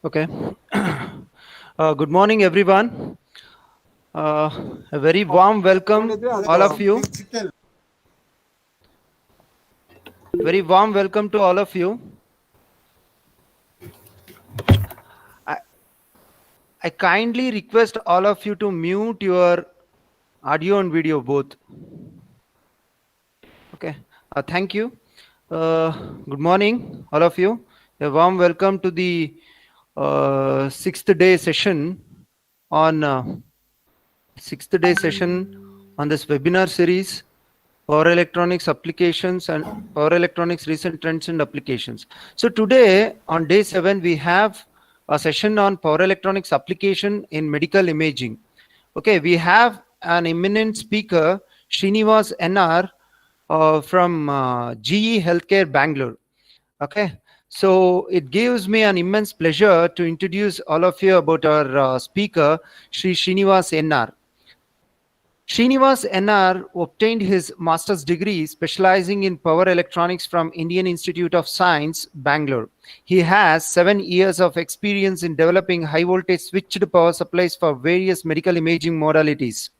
Okay. Good morning, everyone. A very warm welcome, all of you. Very warm welcome to all of you. I, I kindly request all of you to mute your audio and video both. Okay. Thank you. Good morning, all of you. A warm welcome to the sixth day session on this webinar series, power electronics applications and power electronics recent trends and applications. So today on day 7 we have a session on power electronics application in medical imaging. Okay, we have an eminent speaker, Srinivas N.R. From GE Healthcare Bangalore. Okay, so it gives me an immense pleasure to introduce all of you about our speaker, Srinivas N.R. Srinivas N.R. obtained his master's degree specializing in power electronics from Indian Institute of Science, Bangalore. He has 7 years of experience in developing high voltage switched power supplies for various medical imaging modalities.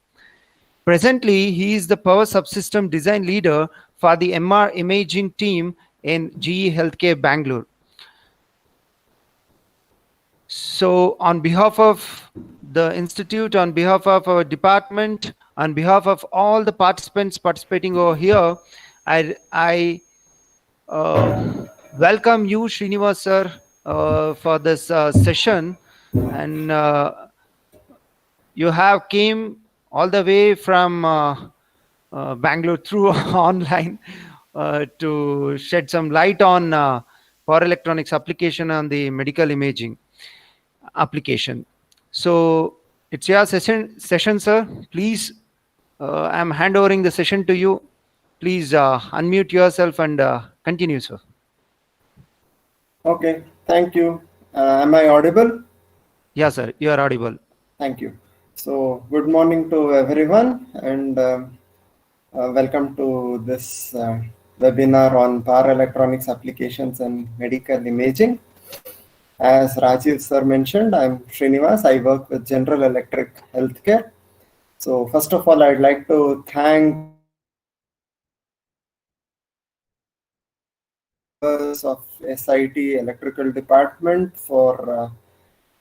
Presently, he is the power subsystem design leader for the MR imaging team in GE Healthcare Bangalore. So, on behalf of the institute, on behalf of our department, on behalf of all the participants participating over here, I welcome you, Srinivas sir, for this session. And you have came all the way from Bangalore through online to shed some light on power electronics application on the medical imaging application. So it's your session, sir. Please, I'm handovering the session to you. Please unmute yourself and continue, sir. Okay, thank you. Am I audible? Yeah, sir, you are audible. Thank you. So, good morning to everyone, and welcome to this webinar on power electronics applications and medical imaging. As Rajiv sir mentioned, I'm Srinivas. I work with General Electric Healthcare. So, first of all, I'd like to thank members of SIT Electrical Department for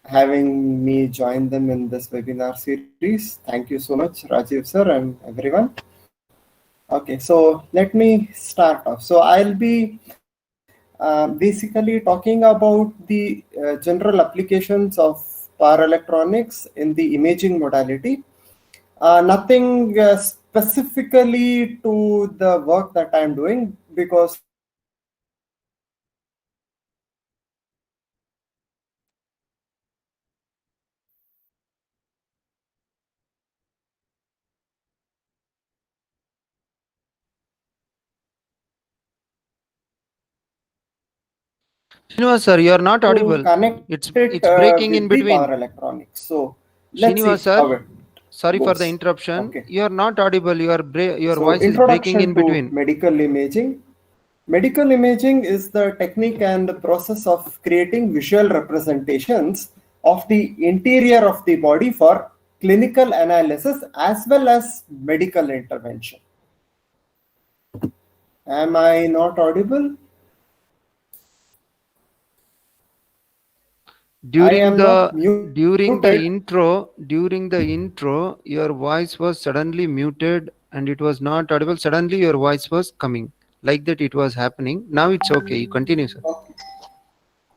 having me join them in this webinar series. Thank you so much, Rajiv sir, and everyone. Okay, so let me start off. So I'll be basically talking about the general applications of power electronics in the imaging modality. Nothing specifically to the work that I'm doing, because Srinivas, sir, you are not to audible. connect It's it breaking in with the between. power electronics. So let's Srinivas see sir, how it sorry for the goes. interruption. Okay. You are not audible. Your So, voice is breaking in introduction to between. medical imaging. Medical imaging is the technique and process of creating visual representations of the interior of the body for clinical analysis as well as medical intervention. Am I not audible? I During am the not muted. during the intro, your voice was suddenly muted and it was not audible. Suddenly, your voice was coming like that. It was happening. Now it's okay. You continue, sir. Okay.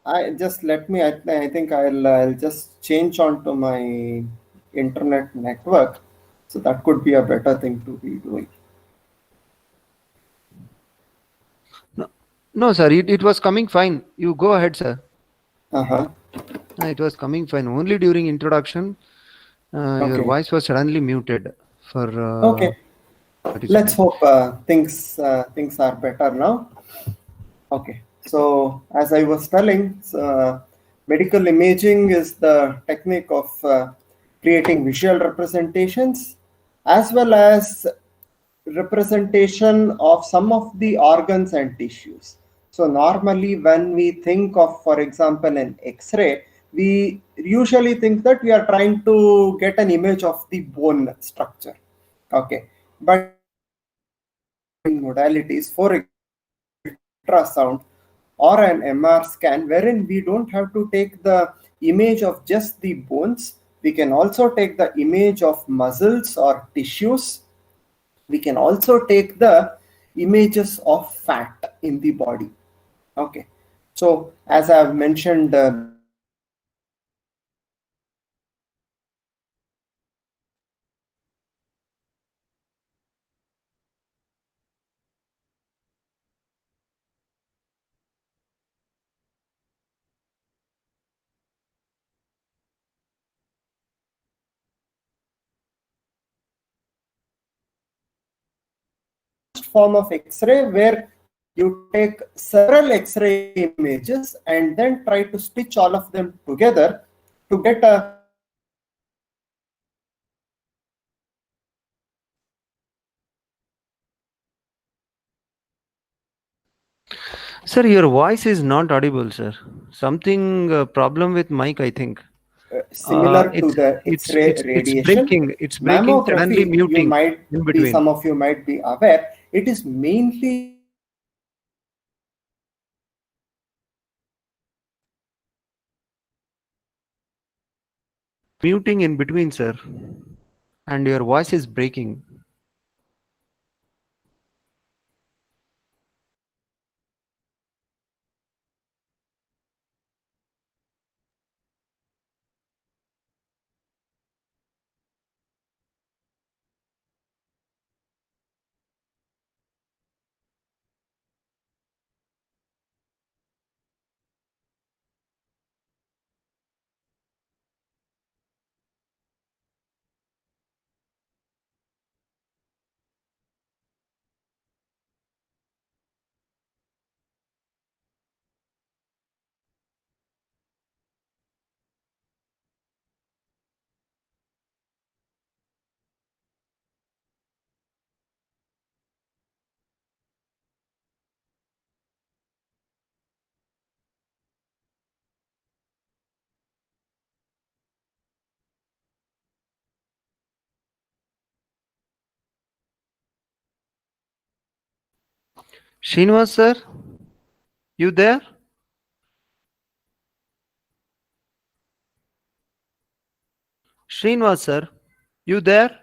I just let me. I think I'll just change onto my internet network, so that could be a better thing to be doing. No, no, sir. It was coming fine. You go ahead, sir. Uh-huh. It was coming fine. Only during introduction, your Okay. voice was suddenly muted for Okay. 30 Let's seconds. hope things are better now. Okay. So as I was telling, medical imaging is the technique of creating visual representations as well as representation of some of the organs and tissues. So normally when we think of, for example, an X-ray, we usually think that we are trying to get an image of the bone structure. Okay. But modalities, for example, ultrasound or an MR scan, wherein we don't have to take the image of just the bones, we can also take the image of muscles or tissues. We can also take the images of fat in the body. Okay. So as I have mentioned before, form of X-ray where you take several X-ray images and then try to stitch all of them together to get a Sir, your voice is not audible, sir. Something problem with mic, I think. similar to It's the X-ray it's radiation. breaking. It's breaking suddenly, Mammography, you muting might in be, between. some of you might be aware, it is mainly Muting in between, sir, and your voice is breaking. Srinivas, sir, you there? Srinivas, sir, you there?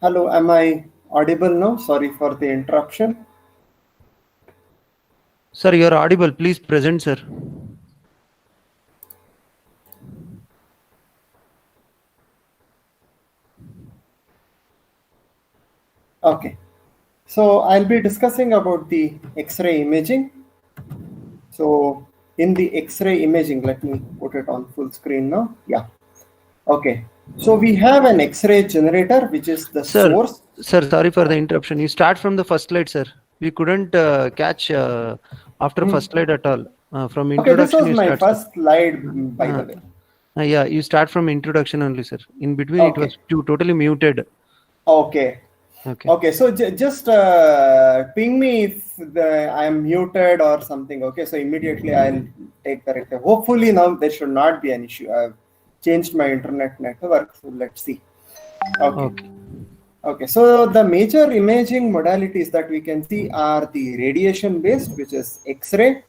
Hello, am I audible now? Sorry for the interruption. Sir, you're audible. Please present, sir. Okay, so I'll be discussing about the X-ray imaging. So in the X-ray imaging, let me put it on full screen now. Yeah. Okay. So we have an X-ray generator, which is the Sir, source. sir, sorry for the interruption. You start from the first slide, sir. We couldn't catch after first slide at all. From Okay, this introduction, was you my start, sir. first slide, by the Uh, way. yeah, you start from introduction only, sir. In between, it Okay. was totally muted. Okay. Okay. Okay, so just ping me if I am muted or something. Okay, so immediately I'll take the corrective. Hopefully now there should not be an issue. I've changed my internet network, so let's see. Okay. Okay. Okay, so the major imaging modalities that we can see are the radiation based, which is X-ray.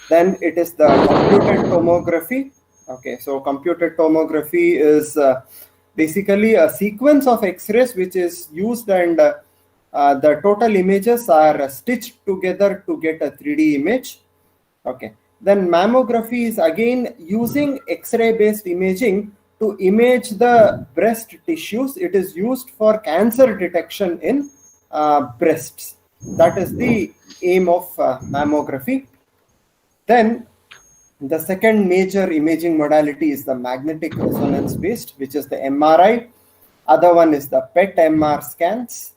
Then it is the computed tomography. Okay, so computed tomography is basically a sequence of X-rays which is used, and the total images are stitched together to get a 3D image. Okay. Then mammography is again using X-ray based imaging to image the breast tissues. It is used for cancer detection in breasts. That is the aim of mammography. Then the second major imaging modality is the magnetic resonance based, which is the MRI. Other one is the PET MR scans.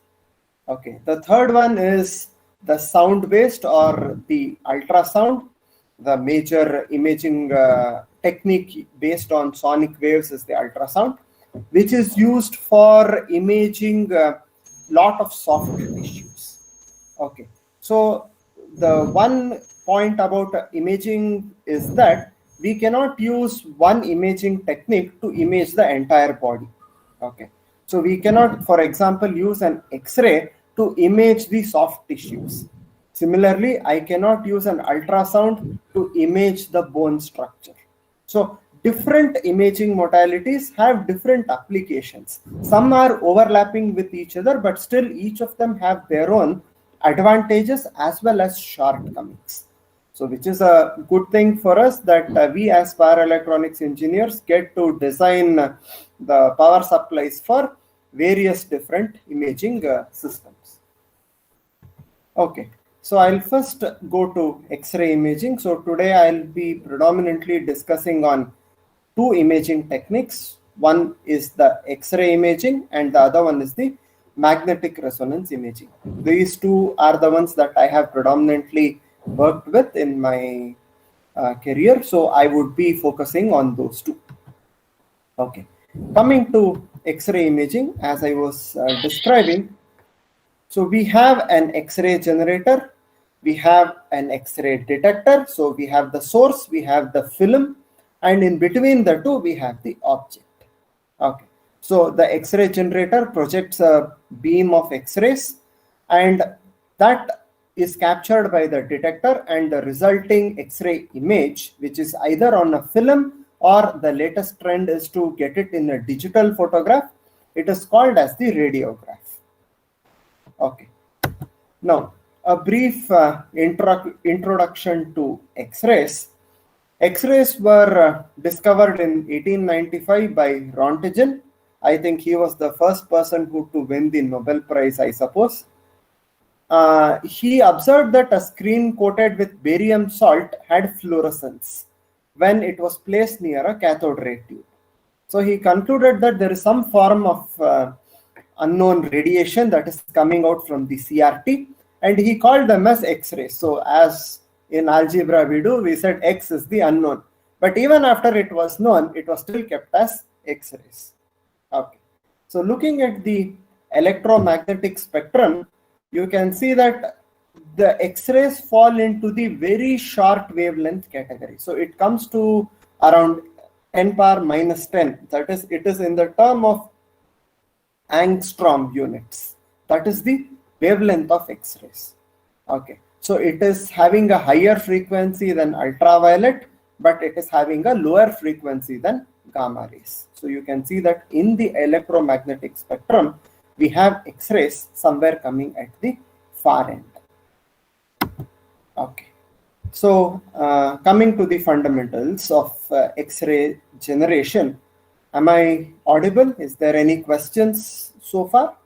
Okay, the third one is the sound based or the ultrasound. The major imaging technique based on sonic waves is the ultrasound, which is used for imaging lot of soft tissues. Okay, so the one point about imaging is that we cannot use one imaging technique to image the entire body. Okay, so we cannot, for example, use an X-ray to image the soft tissues. Similarly, I cannot use an ultrasound to image the bone structure. So different imaging modalities have different applications. Some are overlapping with each other, but still each of them have their own advantages as well as shortcomings. So which is a good thing for us, that we as power electronics engineers get to design the power supplies for various different imaging systems. Okay, so I'll first go to X-ray imaging. So today I'll be predominantly discussing on two imaging techniques. One is the X-ray imaging and the other one is the magnetic resonance imaging. These two are the ones that I have predominantly worked with in my career. So I would be focusing on those two. Okay, coming to X-ray imaging, as I was describing, so we have an X-ray generator, we have an X-ray detector. So we have the source, we have the film, and in between the two, we have the object. Okay. So the X-ray generator projects a beam of X-rays, and that is captured by the detector, and the resulting X-ray image, which is either on a film or the latest trend is to get it in a digital photograph, It is called as the radiograph. Okay. Now, a brief introduction to X-rays. X-rays were discovered in 1895 by Rontgen. I think he was the first person to win the Nobel Prize, I suppose. He observed that a screen coated with barium salt had fluorescence when it was placed near a cathode ray tube. So he concluded that there is some form of unknown radiation that is coming out from the CRT, and he called them as X-rays. So as in algebra we said X is the unknown. But even after it was known, it was still kept as X-rays. Okay. So looking at the electromagnetic spectrum, you can see that the X-rays fall into the very short wavelength category. So it comes to around 10 power minus 10. That is, it is in the term of angstrom units. That is the wavelength of X-rays. Okay. So it is having a higher frequency than ultraviolet, but it is having a lower frequency than gamma rays. So you can see that in the electromagnetic spectrum, we have X-rays somewhere coming at the far end. Okay. So coming to the fundamentals of X-ray generation, am I audible? Is there any questions so far?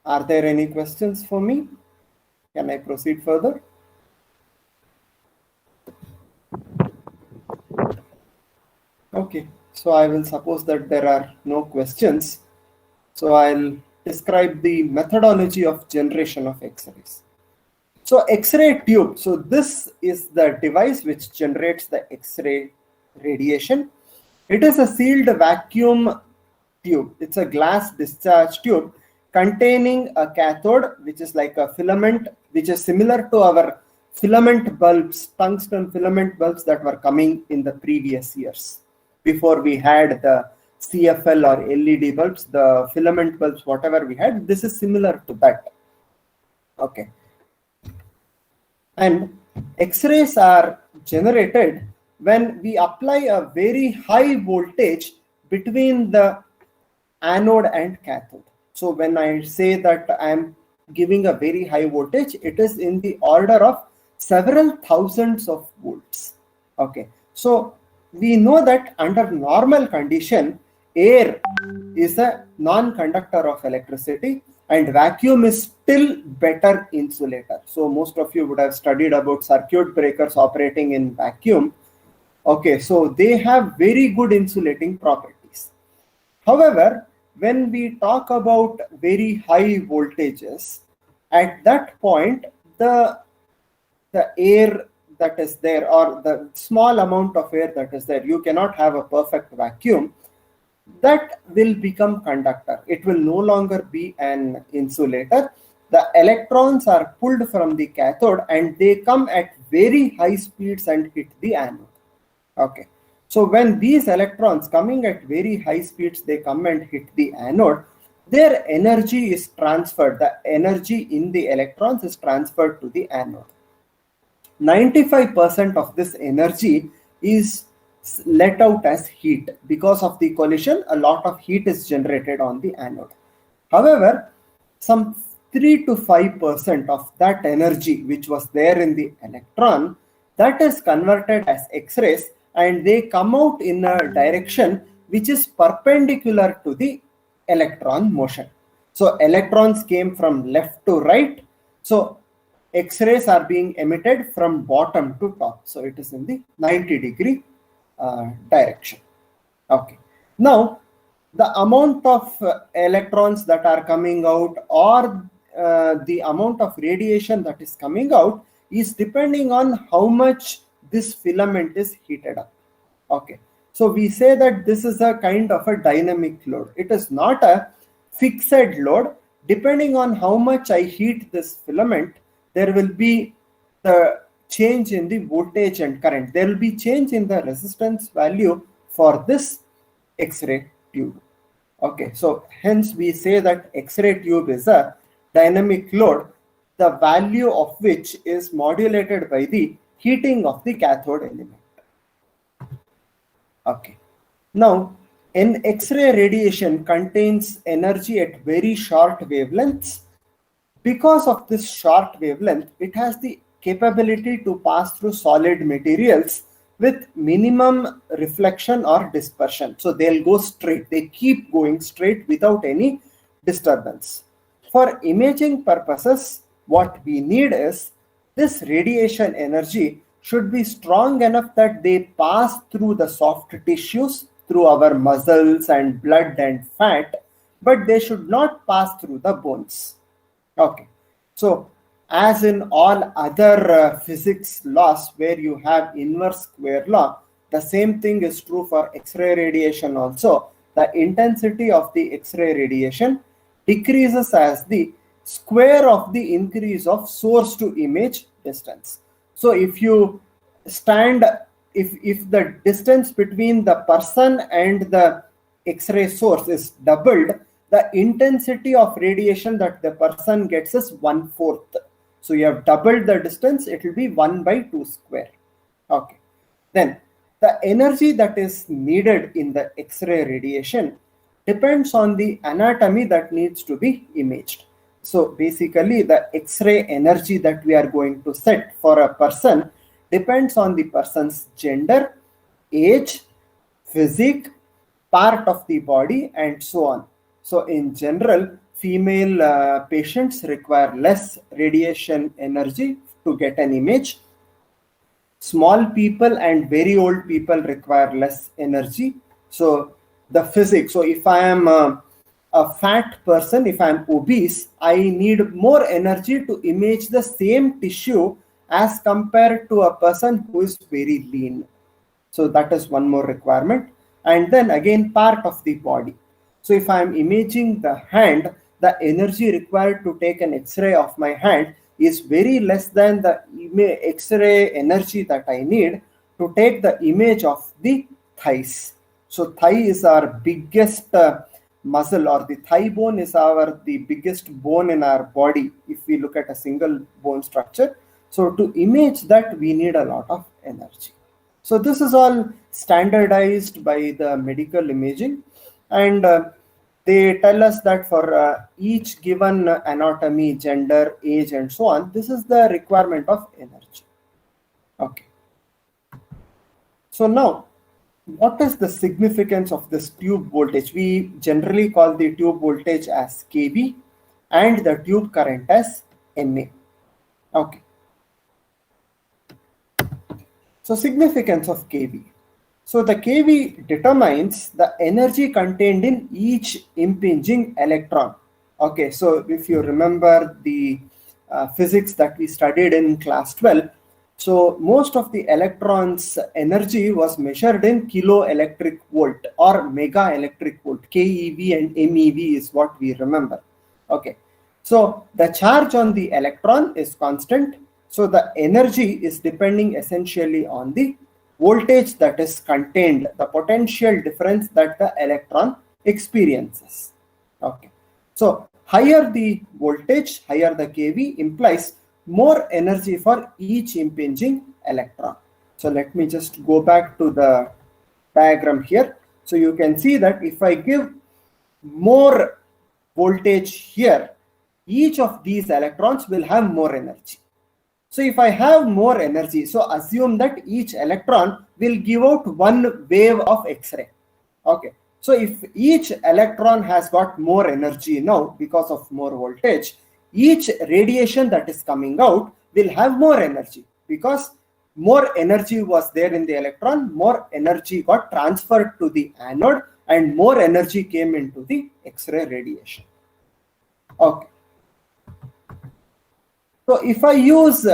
Are there any questions for me? Can I proceed further? Okay. So I will suppose that there are no questions. So I'll describe the methodology of generation of X-rays. So X-ray tube. So this is the device which generates the X-ray radiation. It is a sealed vacuum tube. It's a glass discharge tube containing a cathode, which is like a filament, which is similar to our filament bulbs, tungsten filament bulbs that were coming in the previous years. Before we had the CFL or LED bulbs, the filament bulbs, whatever we had, this is similar to that. Okay. And X-rays are generated when we apply a very high voltage between the anode and cathode. So when I say that I am giving a very high voltage, it is in the order of several thousands of volts. Okay. So we know that under normal condition, air is a non-conductor of electricity and vacuum is still better insulator. So most of you would have studied about circuit breakers operating in vacuum. Okay, so they have very good insulating properties. However, when we talk about very high voltages, at that point, the air that is there, or the small amount of air that is there, you cannot have a perfect vacuum, that will become conductor. It will no longer be an insulator. The electrons are pulled from the cathode and they come at very high speeds and hit the anode. Okay. So when these electrons coming at very high speeds, they come and hit the anode, their energy is transferred. The energy in the electrons is transferred to the anode. 95% of this energy is let out as heat. Because of the collision, a lot of heat is generated on the anode. However, some 3 to 5% of that energy which was there in the electron, that is converted as X-rays and they come out in a direction which is perpendicular to the electron motion. So electrons came from left to right. So X-rays are being emitted from bottom to top. So it is in the 90-degree direction. Okay. Now, the amount of electrons that are coming out or the amount of radiation that is coming out is depending on how much this filament is heated up. Okay. So we say that this is a kind of a dynamic load. It is not a fixed load. Depending on how much I heat this filament, there will be the change in the voltage and current. There will be change in the resistance value for this X-ray tube. Okay, so hence we say that X-ray tube is a dynamic load, the value of which is modulated by the heating of the cathode element. Okay. Now, an X-ray radiation contains energy at very short wavelengths. Because of this short wavelength, it has the capability to pass through solid materials with minimum reflection or dispersion. So they'll go straight, they keep going straight without any disturbance. For imaging purposes, what we need is this radiation energy should be strong enough that they pass through the soft tissues, through our muscles and blood and fat, but they should not pass through the bones. Okay, so as in all other physics laws where you have inverse square law, the same thing is true for X-ray radiation also. The intensity of the X-ray radiation decreases as the square of the increase of source to image distance. So if you stand, if the distance between the person and the X-ray source is doubled, the intensity of radiation that the person gets is 1/4. So you have doubled the distance, it will be 1/2 square. Okay. Then the energy that is needed in the X-ray radiation depends on the anatomy that needs to be imaged. So basically the X-ray energy that we are going to set for a person depends on the person's gender, age, physique, part of the body, and so on. So in general, female patients require less radiation energy to get an image. Small people and very old people require less energy. So the physics, so if I am a fat person, if I am obese, I need more energy to image the same tissue as compared to a person who is very lean. So that is one more requirement. And then again, part of the body. So if I am imaging the hand, the energy required to take an X-ray of my hand is very less than the X-ray energy that I need to take the image of the thighs. So thigh is our biggest muscle, or the thigh bone is the biggest bone in our body if we look at a single bone structure. So to image that, we need a lot of energy. So this is all standardized by the medical imaging, and they tell us that for each given anatomy, gender, age, and so on, this is the requirement of energy. Okay. So now, what is the significance of this tube voltage? We generally call the tube voltage as kV and the tube current as MA. Okay. So significance of kV. So the kV determines the energy contained in each impinging electron. Okay, so if you remember the physics that we studied in class 12, so most of the electrons' energy was measured in kilo electric volt or mega electric volt. KeV and MeV is what we remember. Okay, so the charge on the electron is constant. So the energy is depending essentially on the voltage that is contained, the potential difference that the electron experiences. Okay, so higher the voltage, higher the kV implies more energy for each impinging electron. So let me just go back to the diagram here. So you can see that if I give more voltage here, each of these electrons will have more energy. So if I have more energy, so assume that each electron will give out one wave of X-ray. Okay. So if each electron has got more energy now because of more voltage, each radiation that is coming out will have more energy because more energy was there in the electron, more energy got transferred to the anode, and more energy came into the X-ray radiation. Okay. So if I use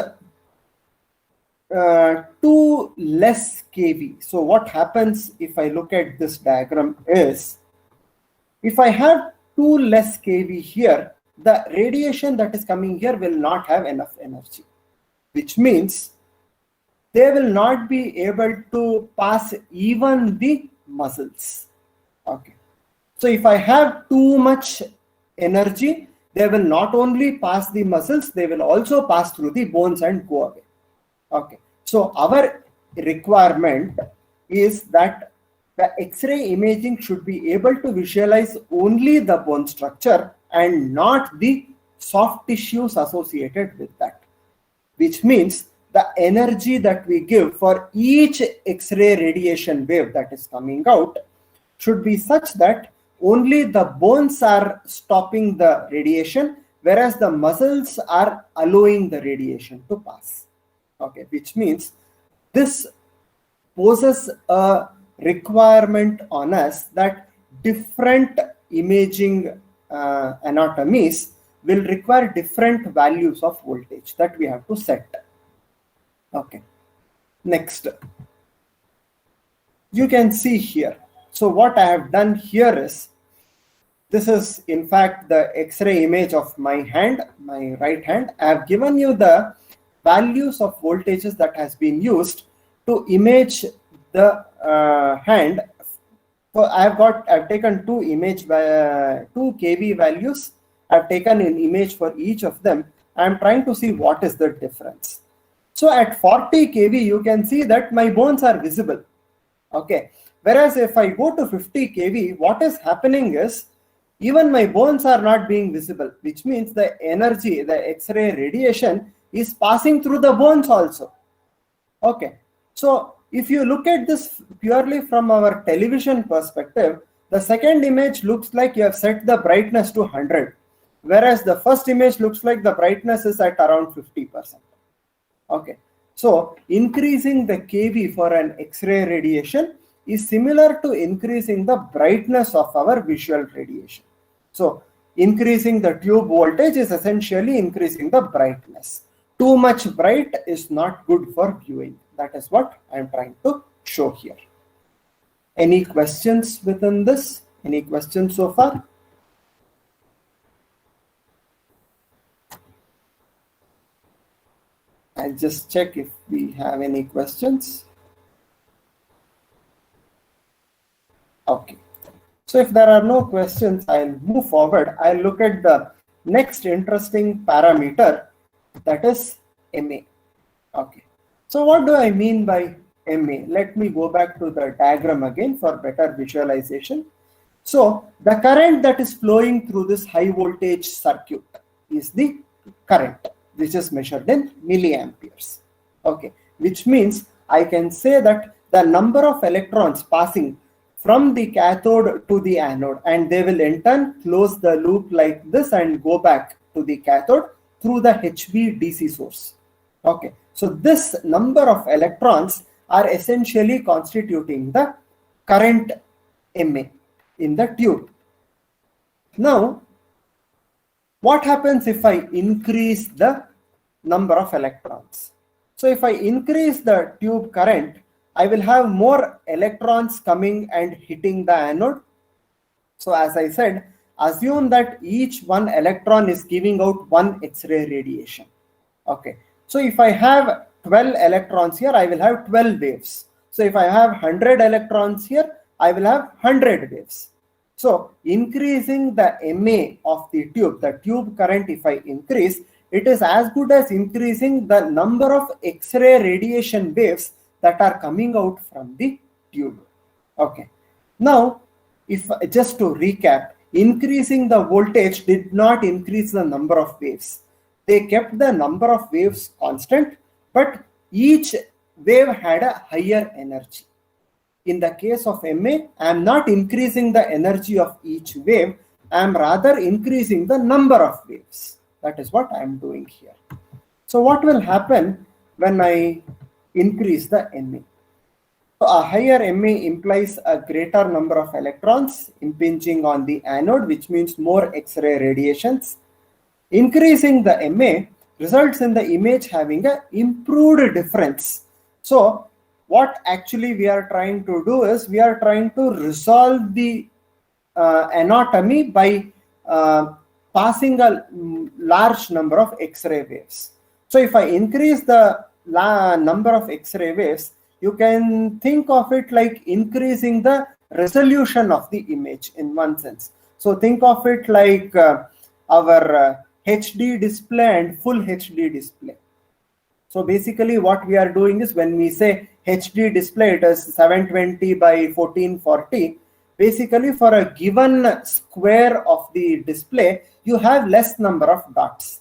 2 less kV, so what happens if I look at this diagram is, if I have 2 less kV here, the radiation that is coming here will not have enough energy, which means they will not be able to pass even the muscles. Okay. So if I have too much energy, they will not only pass the muscles, they will also pass through the bones and go away. Okay. So our requirement is that the X-ray imaging should be able to visualize only the bone structure and not the soft tissues associated with that, which means the energy that we give for each X-ray radiation wave that is coming out should be such that only the bones are stopping the radiation, whereas the muscles are allowing the radiation to pass. Okay, which means this poses a requirement on us that different imaging anatomies will require different values of voltage that we have to set. Okay, next, you can see here. So what I have done here is, this is in fact the X-ray image of my hand, my right hand. I have given you the values of voltages that has been used to image the hand. So I've taken two kV values. I've taken an image for each of them. I'm trying to see what is the difference. So at 40 kV, you can see that my bones are visible. Okay. Whereas if I go to 50 kV, what is happening is even my bones are not being visible, which means the energy, the X-ray radiation is passing through the bones also. Okay. So if you look at this purely from our television perspective, the second image looks like you have set the brightness to 100, whereas the first image looks like the brightness is at around 50%. Okay. So increasing the kV for an X-ray radiation is similar to increasing the brightness of our visual radiation. So increasing the tube voltage is essentially increasing the brightness. Too much bright is not good for viewing. That is what I am trying to show here. Any questions within this? Any questions so far? I'll just check if we have any questions. Okay. So if there are no questions, I'll move forward. I'll look at the next interesting parameter, that is MA. Okay. So what do I mean by MA? Let me go back to the diagram again for better visualization. So the current that is flowing through this high voltage circuit is the current, which is measured in milliamperes. Okay. Which means I can say that the number of electrons passing from the cathode to the anode, and they will in turn close the loop like this and go back to the cathode through the HV-DC source. Okay, so this number of electrons are essentially constituting the current MA in the tube. Now, what happens if I increase the number of electrons? So if I increase the tube current, I will have more electrons coming and hitting the anode. So as I said, assume that each one electron is giving out one X-ray radiation. Okay. So if I have 12 electrons here, I will have 12 waves. So if I have 100 electrons here, I will have 100 waves. So increasing the MA of the tube current, if I increase, it is as good as increasing the number of X-ray radiation waves that are coming out from the tube. Okay. Now, if just to recap, increasing the voltage did not increase the number of waves. They kept the number of waves constant, but each wave had a higher energy. In the case of MA, I am not increasing the energy of each wave. I am rather increasing the number of waves. That is what I am doing here. So what will happen when I increase the MA? So a higher MA implies a greater number of electrons impinging on the anode, which means more X-ray radiations. Increasing the MA results in the image having an improved difference. So what actually we are trying to do is we are trying to resolve the anatomy by passing a large number of X-ray waves. So if I increase the number of X-ray waves, you can think of it like increasing the resolution of the image in one sense. So think of it like our HD display and full HD display. So basically what we are doing is when we say HD display, it is 720 by 1440. Basically, for a given square of the display, you have less number of dots.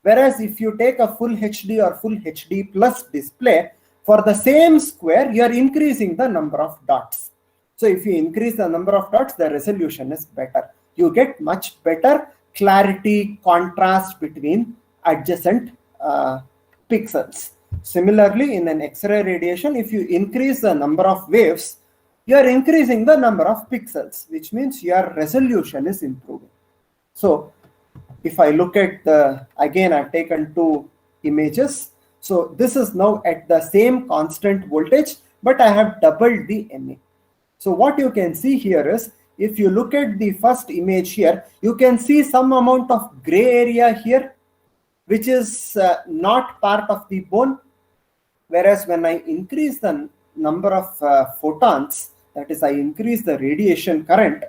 Whereas if you take a full HD or full HD plus display, for the same square, you are increasing the number of dots. So if you increase the number of dots, the resolution is better. You get much better clarity contrast between adjacent pixels. Similarly, in an X-ray radiation, if you increase the number of waves, you are increasing the number of pixels, which means your resolution is improving. So if I look at again, I've taken two images. So this is now at the same constant voltage, but I have doubled the MA. So what you can see here is, if you look at the first image here, you can see some amount of gray area here, which is not part of the bone. Whereas when I increase the number of photons, that is, I increase the radiation current,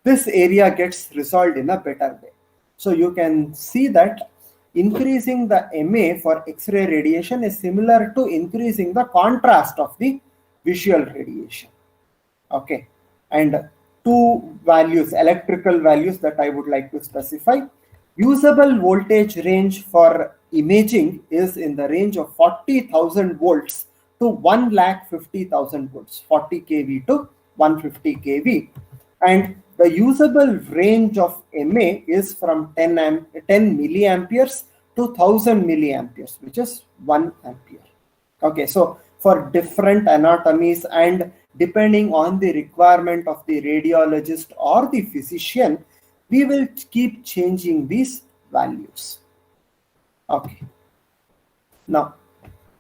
this area gets resolved in a better way. So you can see that increasing the MA for X-ray radiation is similar to increasing the contrast of the visual radiation. Okay, and two values, electrical values, that I would like to specify. Usable voltage range for imaging is in the range of 40,000 volts to 1,50,000 volts, 40 kV to 150 kV. And the usable range of MA is from 10 milliamperes to 1000 milliamperes, which is 1 ampere. Okay, so for different anatomies and depending on the requirement of the radiologist or the physician, we will keep changing these values. Okay. Now,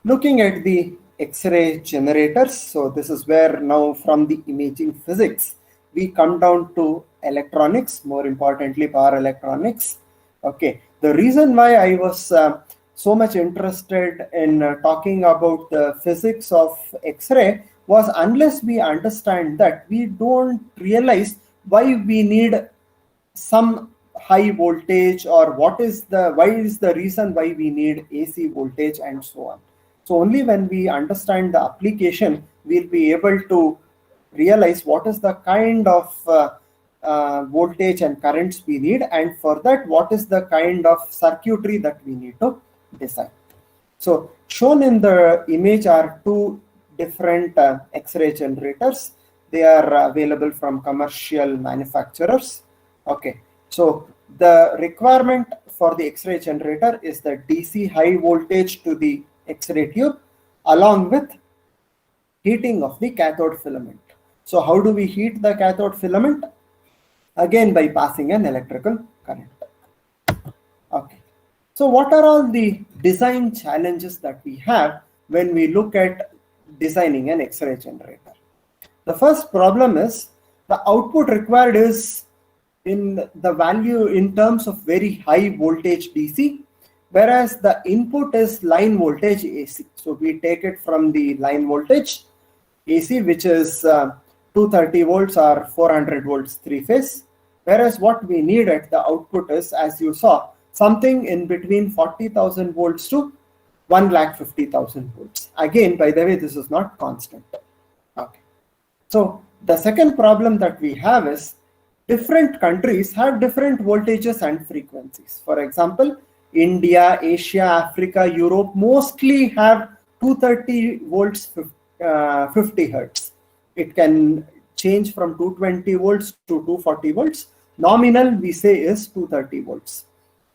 looking at the X-ray generators, so this is where now from the imaging physics, we come down to electronics, more importantly, power electronics. Okay. The reason why I was so much interested in talking about the physics of X-ray was, unless we understand that, we don't realize why we need some high voltage, or why is the reason why we need AC voltage and so on. So only when we understand the application, we'll be able to realize what is the kind of voltage and currents we need, and for that, what is the kind of circuitry that we need to design. So shown in the image are two different X-ray generators. They are available from commercial manufacturers. Okay, so the requirement for the X-ray generator is the DC high voltage to the X-ray tube, along with heating of the cathode filament. So how do we heat the cathode filament? Again, by passing an electrical current. Okay. So what are all the design challenges that we have when we look at designing an X-ray generator? The first problem is the output required is in the value in terms of very high voltage DC, whereas the input is line voltage AC. So we take it from the line voltage AC, which is 230 volts or 400 volts three-phase, whereas what we need at the output is, as you saw, something in between 40,000 volts to 1,50,000 volts. Again, by the way, this is not constant. Okay. So the second problem that we have is different countries have different voltages and frequencies. For example, India, Asia, Africa, Europe mostly have 230 volts, 50 hertz. It can change from 220 volts to 240 volts. Nominal, we say, is 230 volts.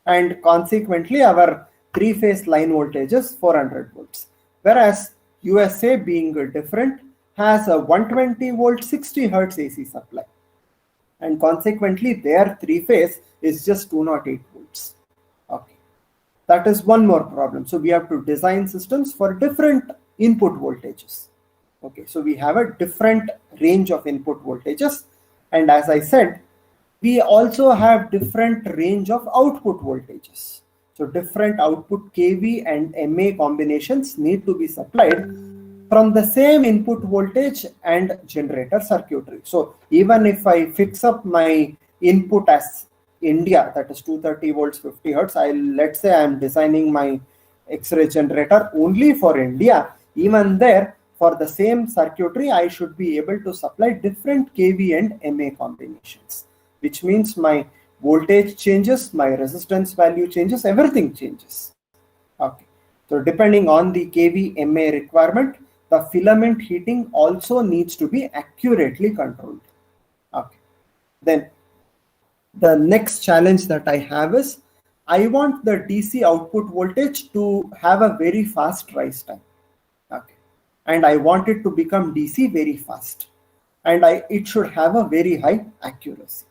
And consequently, our three-phase line voltage is 400 volts. Whereas USA, being different, has a 120 volt 60 hertz AC supply. And consequently, their three-phase is just 208 volts. Okay. That is one more problem. So we have to design systems for different input voltages. Okay, so we have a different range of input voltages. And as I said, we also have different range of output voltages. So different output kV and MA combinations need to be supplied from the same input voltage and generator circuitry. So even if I fix up my input as India, that is 230 volts, 50 hertz, let's say I'm designing my X-ray generator only for India. Even there, for the same circuitry, I should be able to supply different kV and MA combinations, which means my voltage changes, my resistance value changes, everything changes. Okay. So depending on the kV MA requirement, the filament heating also needs to be accurately controlled. Okay. Then the next challenge that I have is I want the DC output voltage to have a very fast rise time. Okay. And I want it to become DC very fast. And it should have a very high accuracy.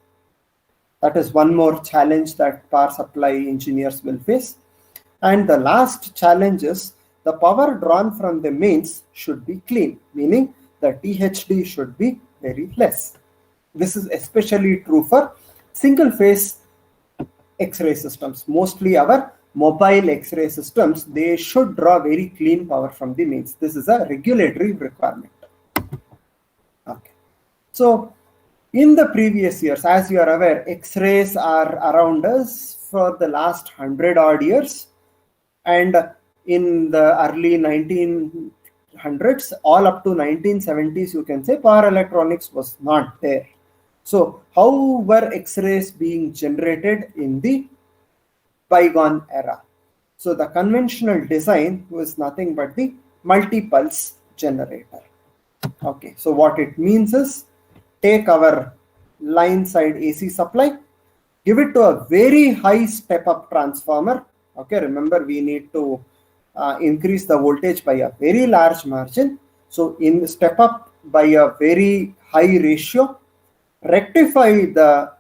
That is one more challenge that power supply engineers will face. And the last challenge is the power drawn from the mains should be clean, meaning the THD should be very less. This is especially true for single phase X-ray systems. Mostly our mobile X-ray systems, they should draw very clean power from the mains. This is a regulatory requirement. Okay. So in the previous years, as you are aware, X-rays are around us for the last 100 odd years. And in the early 1900s, all up to 1970s, you can say power electronics was not there. So how were X-rays being generated in the bygone era? So the conventional design was nothing but the multi-pulse generator. Okay, so what it means is take our line side AC supply, give it to a very high step-up transformer. Okay, remember we need to increase the voltage by a very large margin. So in step up by a very high ratio, rectify the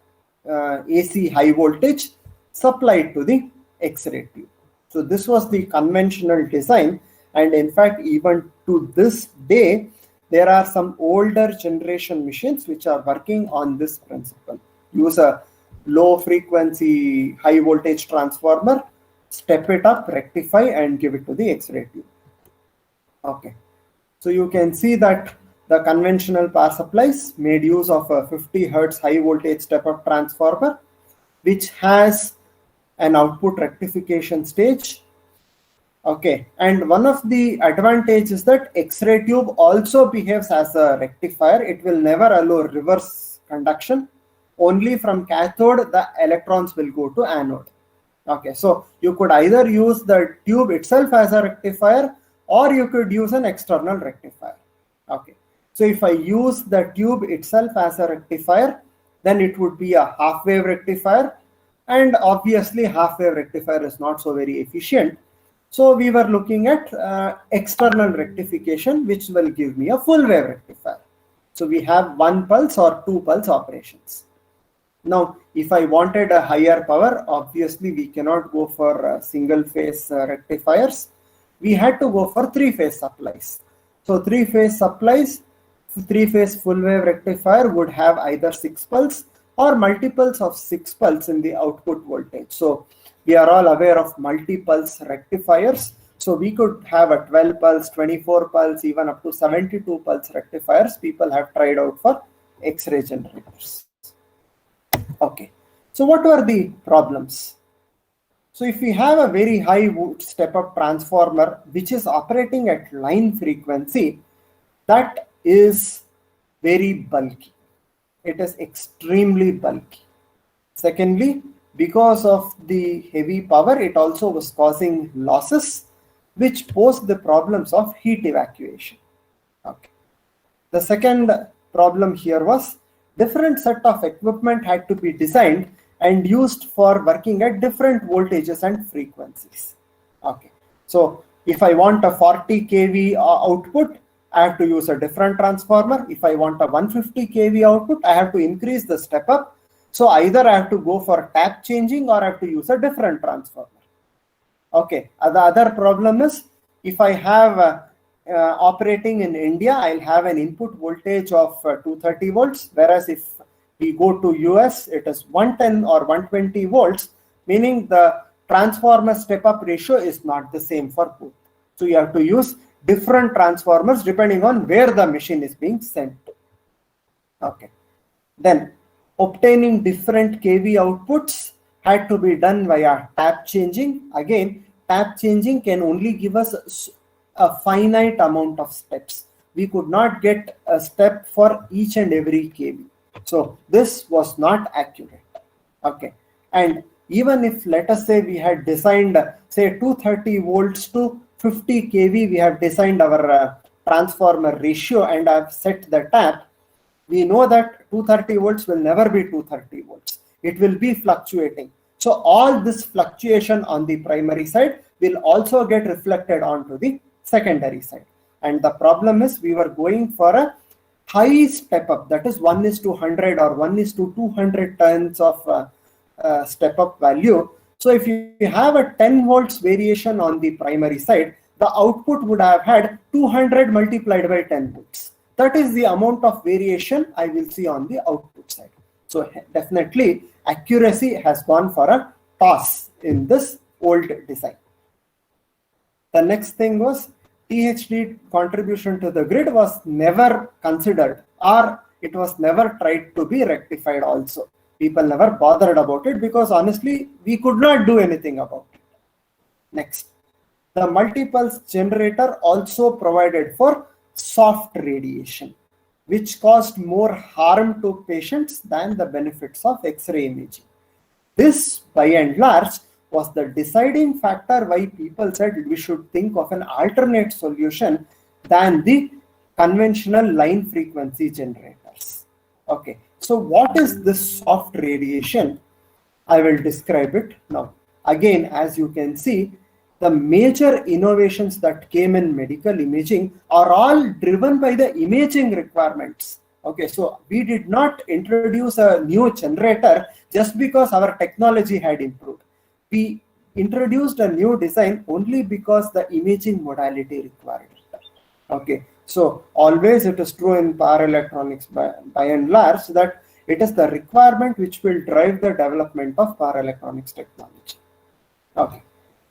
AC high voltage, supply it to the X-ray tube. So this was the conventional design, and in fact even to this day there are some older generation machines which are working on this principle. Use a low frequency high voltage transformer, step it up, rectify, and give it to the X-ray tube. Okay, so you can see that the conventional power supplies made use of a 50 Hertz high voltage step-up transformer, which has an output rectification stage. Okay, and one of the advantages is that X-ray tube also behaves as a rectifier. It will never allow reverse conduction. Only from cathode the electrons will go to anode. Okay, so you could either use the tube itself as a rectifier, or you could use an external rectifier. Okay, so if I use the tube itself as a rectifier, then it would be a half-wave rectifier, and obviously half-wave rectifier is not so very efficient. So we were looking at external rectification, which will give me a full-wave rectifier. So we have 1 pulse or 2 pulse operations. Now, if I wanted a higher power, obviously we cannot go for single-phase rectifiers. We had to go for 3-phase supplies. So 3-phase supplies, 3-phase full-wave rectifier would have either 6 pulse or multiples of 6 pulse in the output voltage. So we are all aware of multi-pulse rectifiers. So we could have a 12 pulse, 24 pulse, even up to 72 pulse rectifiers. People have tried out for X-ray generators. Okay, so what were the problems? So if we have a very high step-up transformer which is operating at line frequency, that is very bulky. It is extremely bulky. Secondly, because of the heavy power, it also was causing losses which posed the problems of heat evacuation. Okay. The second problem here was different set of equipment had to be designed and used for working at different voltages and frequencies. Okay, so if I want a 40 kV output, I have to use a different transformer. If I want a 150 kV output, I have to increase the step up. So either I have to go for tap changing or I have to use a different transformer. Okay, the other problem is if I have operating in India, I'll have an input voltage of 230 volts, whereas if we go to US, it is 110 or 120 volts, meaning the transformer step-up ratio is not the same for both. So you have to use different transformers depending on where the machine is being sent to. Okay. Then obtaining different kV outputs had to be done via tap changing. Again, tap changing can only give us a finite amount of steps. we could not get a step for each and every kV. So this was not accurate. Okay. And even if, let us say, we had designed, say, 230 volts to 50 kV, we have designed our transformer ratio and I've set the tap, we know that 230 volts will never be 230 volts. It will be fluctuating. So all this fluctuation on the primary side will also get reflected onto the secondary side. And the problem is we were going for a high step up, that is 1:100 or 1:200 turns of step up value. So if you have a 10 volts variation on the primary side, the output would have had 200 multiplied by 10 volts. That is the amount of variation I will see on the output side. So definitely accuracy has gone for a toss in this old design. The next thing was THD contribution to the grid was never considered, or it was never tried to be rectified also. People never bothered about it because honestly, we could not do anything about it. Next, the multipulse generator also provided for soft radiation, which caused more harm to patients than the benefits of X-ray imaging. This, by and large, was the deciding factor why people said we should think of an alternate solution than the conventional line frequency generators. Okay, so what is this soft radiation? I will describe it now. Again, as you can see, the major innovations that came in medical imaging are all driven by the imaging requirements. Okay, so we did not introduce a new generator just because our technology had improved. We introduced a new design only because the imaging modality required it. Okay, so always it is true in power electronics by and large that it is the requirement which will drive the development of power electronics technology. Okay,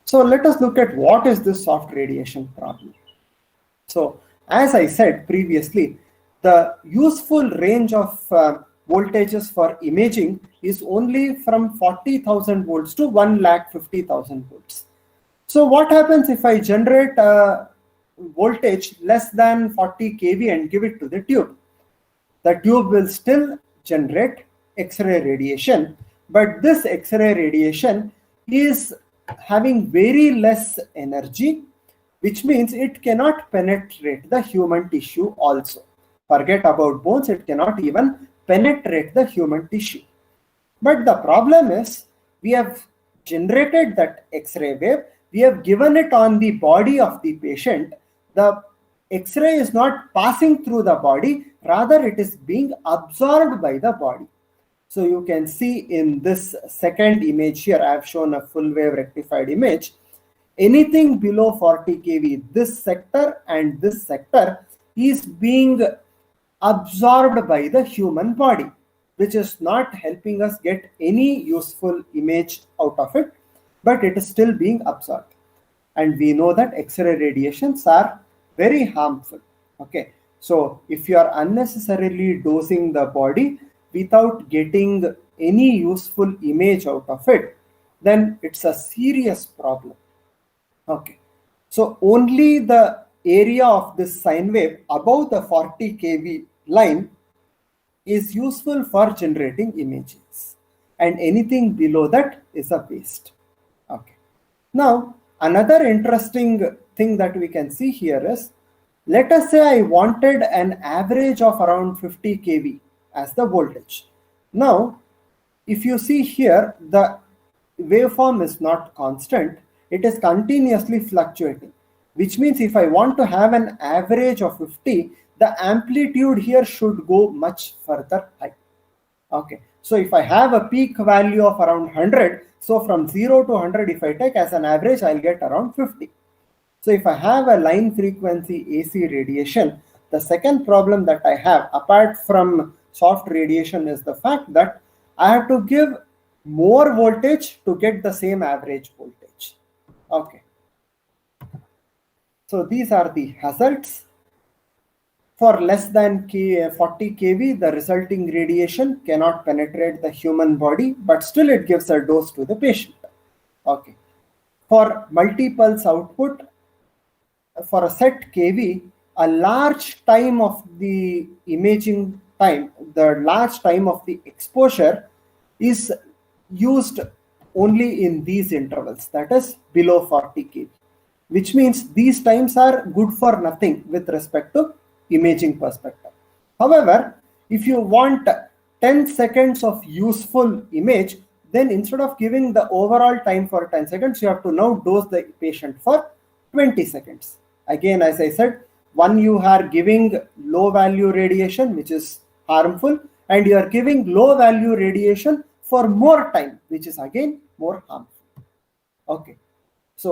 so let us look at what is this soft radiation problem. So as I said previously, the useful range of voltages for imaging is only from 40,000 volts to 1,50,000 volts. So what happens if I generate a voltage less than 40 kV and give it to the tube? The tube will still generate X-ray radiation, but this X-ray radiation is having very less energy, which means it cannot penetrate the human tissue also. Forget about bones, it cannot even penetrate the human tissue. But the problem is, we have generated that X-ray wave, we have given it on the body of the patient. The X-ray is not passing through the body, rather it is being absorbed by the body. So you can see in this second image here, I have shown a full wave rectified image. Anything below 40 kV, this sector and this sector is being absorbed by the human body, which is not helping us get any useful image out of it, but it is still being absorbed. And we know that X-ray radiations are very harmful. Okay, so if you are unnecessarily dosing the body without getting any useful image out of it, then it's a serious problem. Okay, so only the area of this sine wave above the 40 kV line is useful for generating images, and anything below that is a waste. Okay, now another interesting thing that we can see here is, let us say I wanted an average of around 50 kV as the voltage. Now if you see here, the waveform is not constant, it is continuously fluctuating, which means if I want to have an average of 50, the amplitude here should go much further high. Okay, so if I have a peak value of around 100, so from 0 to 100 if I take as an average, I'll get around 50. So if I have a line frequency AC radiation, the second problem that I have apart from soft radiation is the fact that I have to give more voltage to get the same average voltage. Okay, so these are the hazards. For less than 40 kV, the resulting radiation cannot penetrate the human body, but still it gives a dose to the patient. Okay. For multipulse output, for a set kV, a large time of the imaging time, the large time of the exposure is used only in these intervals, that is below 40 kV, which means these times are good for nothing with respect to imaging perspective. However, if you want 10 seconds of useful image, then instead of giving the overall time for 10 seconds, you have to now dose the patient for 20 seconds. Again, as I said, one, you are giving low value radiation, which is harmful, and you are giving low value radiation for more time, which is again more harmful. Okay, so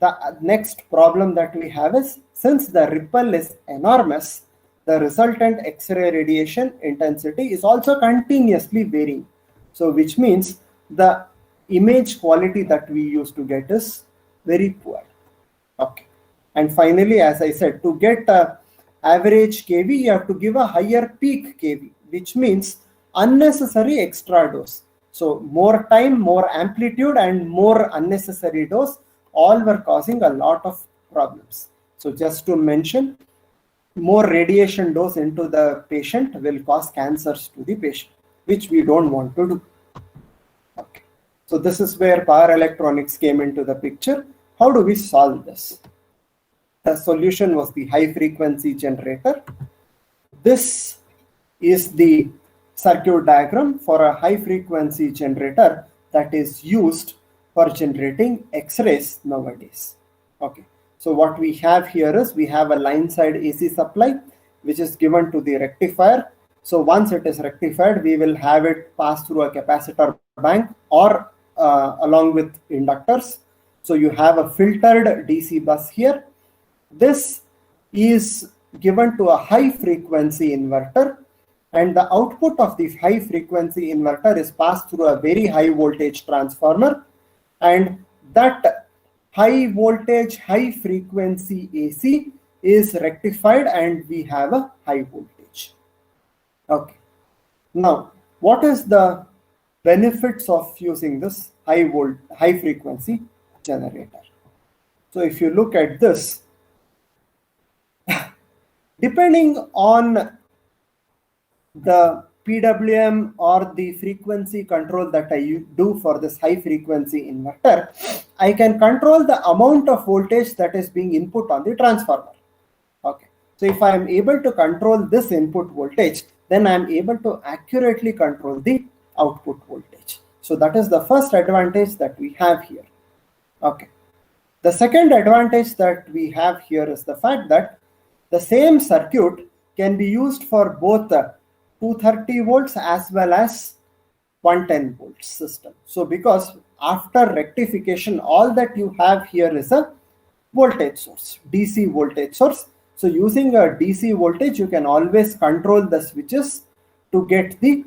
the next problem that we have is, since the ripple is enormous, the resultant X-ray radiation intensity is also continuously varying. So which means the image quality that we used to get is very poor. Okay. And finally, as I said, to get a average kV, you have to give a higher peak kV, which means unnecessary extra dose. So more time, more amplitude, and more unnecessary dose, all were causing a lot of problems. So just to mention, more radiation dose into the patient will cause cancers to the patient, which we don't want to do. Okay. So this is where power electronics came into the picture. How do we solve this? The solution was the high frequency generator. This is the circuit diagram for a high frequency generator that is used for generating X-rays nowadays. Okay. So what we have here is, we have a line side AC supply which is given to the rectifier. So once it is rectified, we will have it pass through a capacitor bank or along with inductors. So you have a filtered DC bus here. This is given to a high frequency inverter, and the output of the high frequency inverter is passed through a very high voltage transformer, and that high voltage, high frequency AC is rectified and we have a high voltage. Okay. Now, what is the benefits of using this high frequency generator? So if you look at this, depending on the PWM or the frequency control that I do for this high frequency inverter, I can control the amount of voltage that is being input on the transformer. Okay. So if I am able to control this input voltage, then I am able to accurately control the output voltage. So that is the first advantage that we have here. Okay. The second advantage that we have here is the fact that the same circuit can be used for both 230 volts as well as 110 volts system. So because after rectification, all that you have here is a voltage source, DC voltage source. So using a DC voltage, you can always control the switches to get the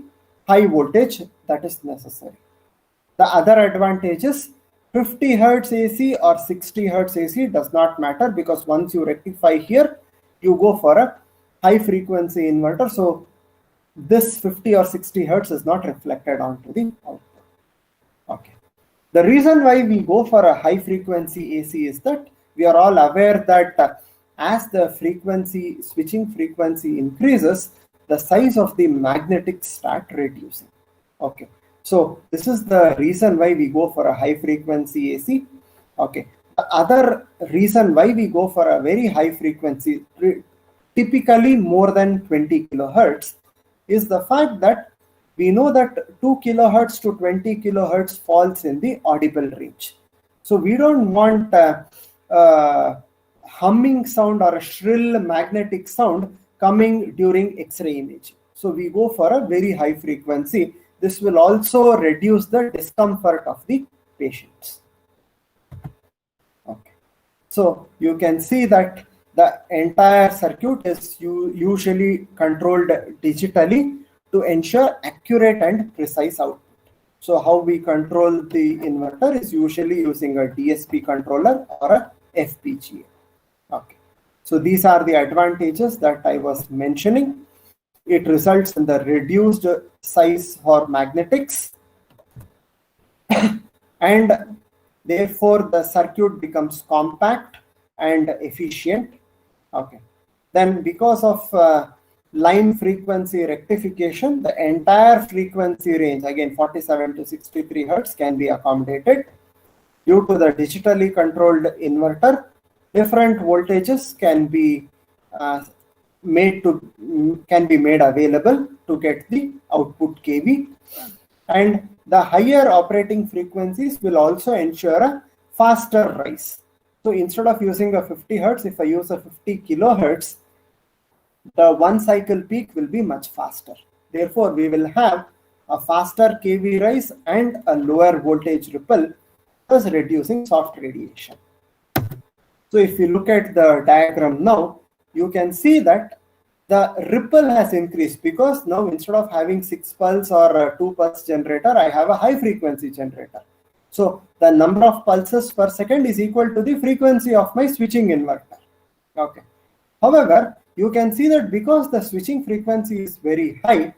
high voltage that is necessary. The other advantage is 50 Hertz AC or 60 Hertz AC does not matter, because once you rectify here, you go for a high frequency inverter. So this 50 or 60 Hertz is not reflected onto the output. Okay. The reason why we go for a high frequency AC is that we are all aware that as the switching frequency increases, the size of the magnetics start reducing. Okay. So this is the reason why we go for a high frequency AC. Okay. The other reason why we go for a very high frequency, typically more than 20 kilohertz, is the fact that we know that 2 kilohertz to 20 kilohertz falls in the audible range. So we don't want a humming sound or a shrill magnetic sound coming during X-ray imaging. So we go for a very high frequency. This will also reduce the discomfort of the patients. Okay. So you can see that the entire circuit is usually controlled digitally to ensure accurate and precise output. So how we control the inverter is usually using a DSP controller or a FPGA. Okay. So these are the advantages that I was mentioning. It results in the reduced size for magnetics and therefore the circuit becomes compact and efficient. Okay. then because of line frequency rectification, the entire frequency range, again 47 to 63 hertz, can be accommodated. Due to the digitally controlled inverter, different voltages can be made available to get the output kV, and the higher operating frequencies will also ensure a faster rise. So instead of using a 50 hertz, if I use a 50 kilohertz, the one cycle peak will be much faster. Therefore, we will have a faster kV rise and a lower voltage ripple, thus reducing soft radiation. So if you look at the diagram now, you can see that the ripple has increased because now instead of having 6 pulse or a 2 pulse generator, I have a high frequency generator. So the number of pulses per second is equal to the frequency of my switching inverter. Okay. However, you can see that because the switching frequency is very high,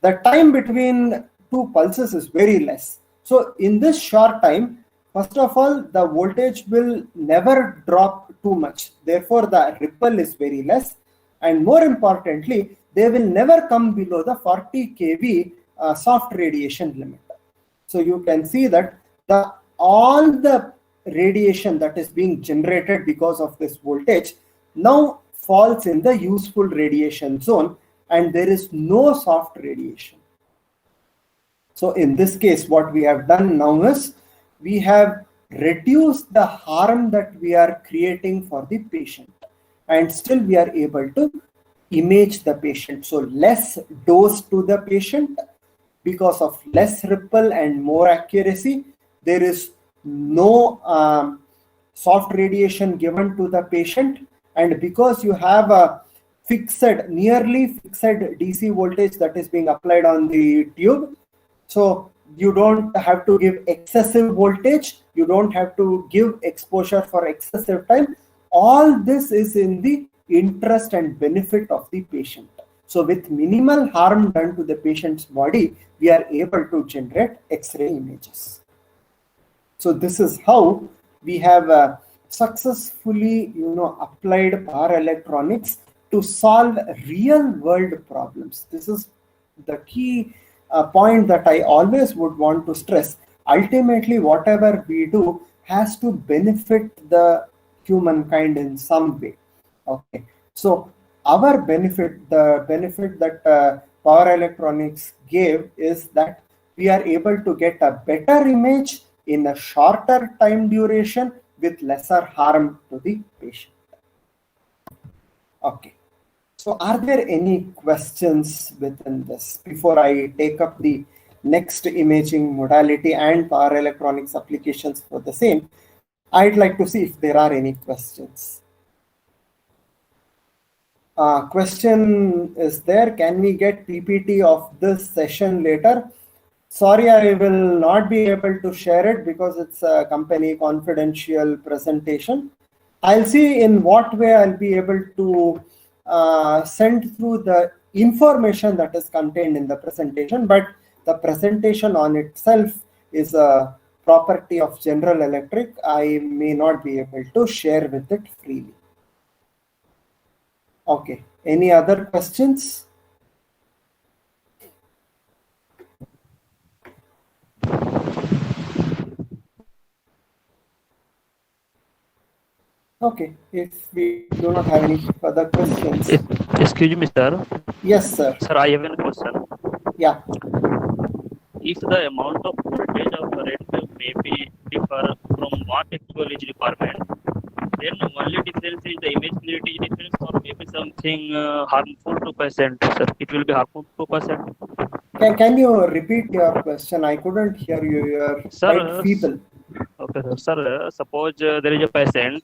the time between 2 pulses is very less. So in this short time, first of all, the voltage will never drop too much. Therefore, the ripple is very less. And more importantly, they will never come below the 40 kV soft radiation limit. So you can see that all the radiation that is being generated because of this voltage now falls in the useful radiation zone, and there is no soft radiation. So in this case, what we have done now is we have reduced the harm that we are creating for the patient, and still we are able to image the patient. So less dose to the patient because of less ripple and more accuracy. There is no soft radiation given to the patient, and because you have a nearly fixed DC voltage that is being applied on the tube, so you don't have to give excessive voltage, you don't have to give exposure for excessive time. All this is in the interest and benefit of the patient. So with minimal harm done to the patient's body, we are able to generate X-ray images. So this is how we have successfully, applied power electronics to solve real world problems. This is the key point that I always would want to stress. Ultimately, whatever we do has to benefit the humankind in some way. Okay, so our benefit, the benefit that power electronics gave, is that we are able to get a better image in a shorter time duration with lesser harm to the patient. Okay, so are there any questions within this before I take up the next imaging modality and power electronics applications for the same? I'd like to see if there are any questions. Question is there, can we get PPT of this session later? Sorry, I will not be able to share it because it's a company confidential presentation. I'll see in what way I'll be able to send through the information that is contained in the presentation, but the presentation on itself is a property of General Electric. I may not be able to share with it freely. Okay, any other questions? Okay, if we do not have any further questions. Excuse me, sir. Yes, sir. Sir, I have a question. Yeah. If the amount of voltage of a red wave may be differ from what actually is requirement, then only difference is the image clarity difference, or maybe something harmful to patient, sir. It will be harmful to patient. Can you repeat your question? I couldn't hear you. You're quite feeble. Okay, sir. Sir, suppose there is a patient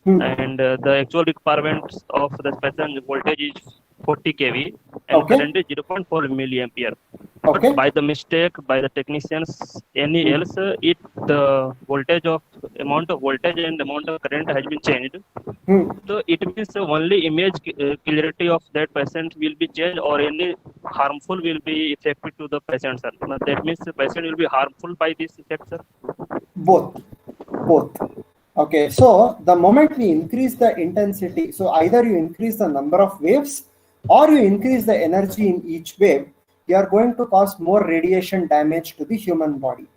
and the actual requirements of the patient voltage is 40 kV and current is 0.4 milliampere. Okay. But by the mistake, by the technicians, any else, the voltage of amount of voltage and amount of current has been changed. So it means only image clarity of that patient will be changed, or any harmful will be effective to the patient, sir. That means the patient will be harmful by this effect, sir. Both. Okay, so the moment we increase the intensity, so either you increase the number of waves or you increase the energy in each wave, you are going to cause more radiation damage to the human body.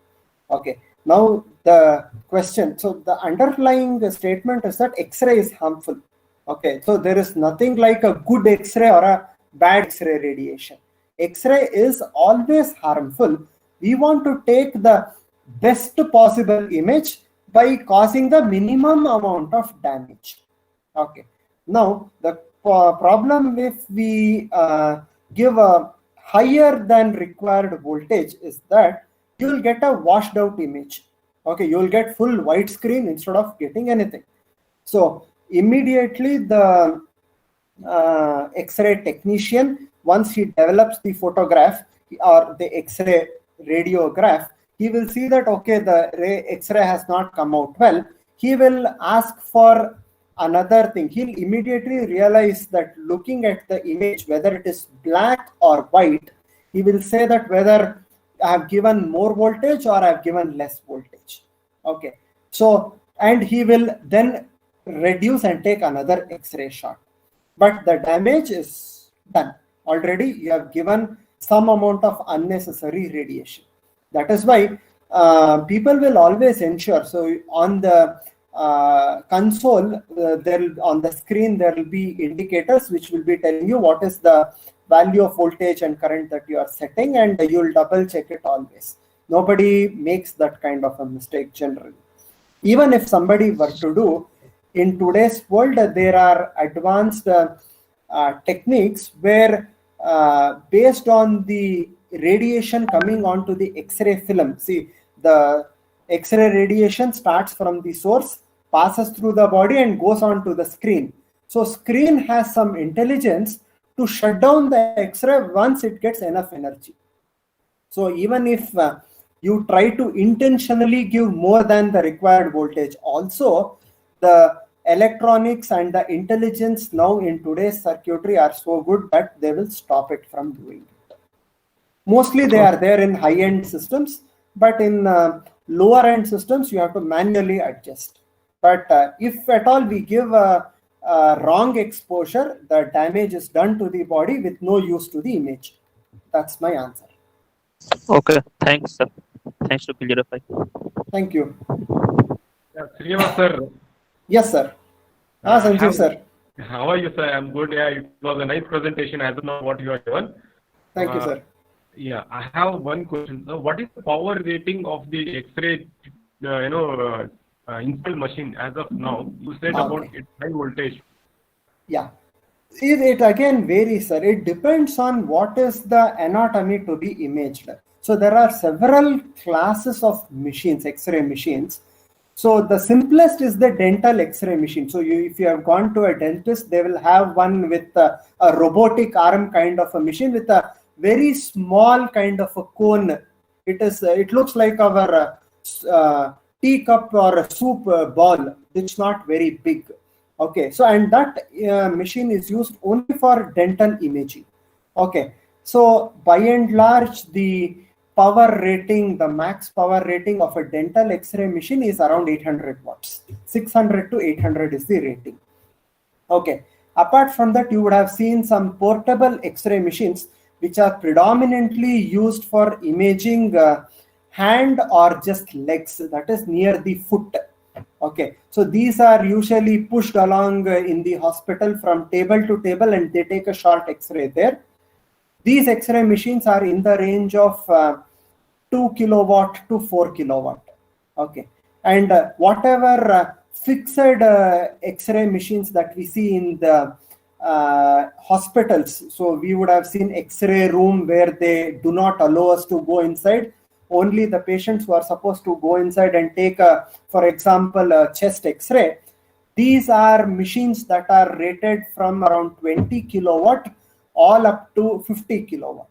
Okay, now the question, so the underlying statement is that X-ray is harmful. Okay, so there is nothing like a good X-ray or a bad X-ray radiation. X-ray is always harmful. We want to take the best possible image by causing the minimum amount of damage. Okay, now the problem if we give a higher than required voltage is that you will get a washed out image. Okay, you will get full white screen instead of getting anything. So immediately the X-ray technician, once he develops the photograph or the X-ray radiograph, he will see that okay, the X-ray has not come out well. He will ask for another thing. He'll immediately realize that looking at the image, whether it is black or white, he will say that whether I have given more voltage or I have given less voltage. Okay, so and he will then reduce and take another X-ray shot. But the damage is done. Already you have given some amount of unnecessary radiation. That is why people will always ensure. So on the console, on the screen, there will be indicators which will be telling you what is the value of voltage and current that you are setting, and you will double check it always. Nobody makes that kind of a mistake generally. Even if somebody were to do, in today's world, there are advanced techniques where based on the radiation coming onto the X-ray film, see, the X-ray radiation starts from the source, passes through the body and goes on to the screen. So screen has some intelligence to shut down the X-ray once it gets enough energy. So even if you try to intentionally give more than the required voltage, also the electronics and the intelligence now in today's circuitry are so good that they will stop it from doing it. Mostly they are there in high-end systems, but in lower-end systems you have to manually adjust. But if at all we give a wrong exposure, the damage is done to the body with no use to the image. That's my answer. Okay, thanks, sir. Thanks to clarify. Thank you. Srinivas sir. Yes, sir. Sanjeev sir. How are you, sir? I'm good. Yeah, it was a nice presentation. I don't know what you have done. Thank you, sir. Yeah, I have one question. So what is the power rating of the X-ray, installed machine as of now? You said about it high voltage. Yeah. It again varies, sir. It depends on what is the anatomy to be imaged. So there are several classes of machines, X-ray machines. So the simplest is the dental X-ray machine. So if you have gone to a dentist, they will have one with a robotic arm kind of a machine with a very small kind of a cone. It looks like our teacup or a soup ball. It's not very big. Okay, so and that machine is used only for dental imaging. Okay, so by and large, the power rating, the max power rating of a dental X-ray machine is around 800 watts. 600 to 800 is the rating. Okay, apart from that, you would have seen some portable X-ray machines which are predominantly used for imaging hand or just legs, that is near the foot. Okay, so these are usually pushed along in the hospital from table to table and they take a short X-ray there. These X-ray machines are in the range of 2 kilowatt to 4 kilowatt. Okay, and whatever fixed X-ray machines that we see in the hospitals, so we would have seen X-ray room where they do not allow us to go inside. Only the patients who are supposed to go inside and take for example, a chest X-ray. These are machines that are rated from around 20 kilowatt all up to 50 kilowatt.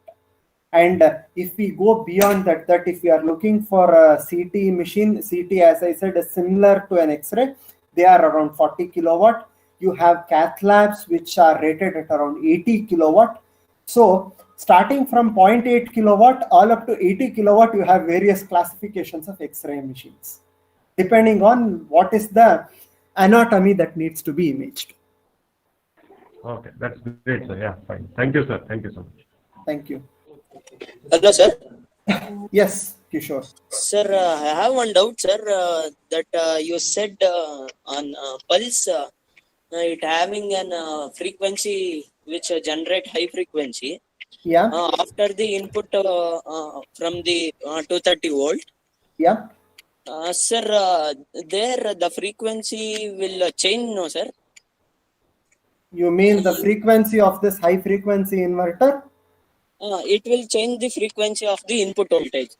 And if we go beyond that, if we are looking for a CT machine, CT, as I said, is similar to an X-ray. They are around 40 kilowatt. You have cath labs which are rated at around 80 kilowatt. So starting from 0.8 kilowatt all up to 80 kilowatt, you have various classifications of X-ray machines. depending on what is the anatomy that needs to be imaged. Okay, that's great, sir. Yeah, fine. Thank you, sir. Thank you so much. Thank you. Hello, sir. Yes, Kishore. Sir, I have one doubt, sir. That you said on pulse, it having an frequency which generate high frequency. Yeah. After the input from the 230 volt. Yeah. Sir, there the frequency will change, no, sir? You mean the frequency of this high frequency inverter? It will change the frequency of the input voltage.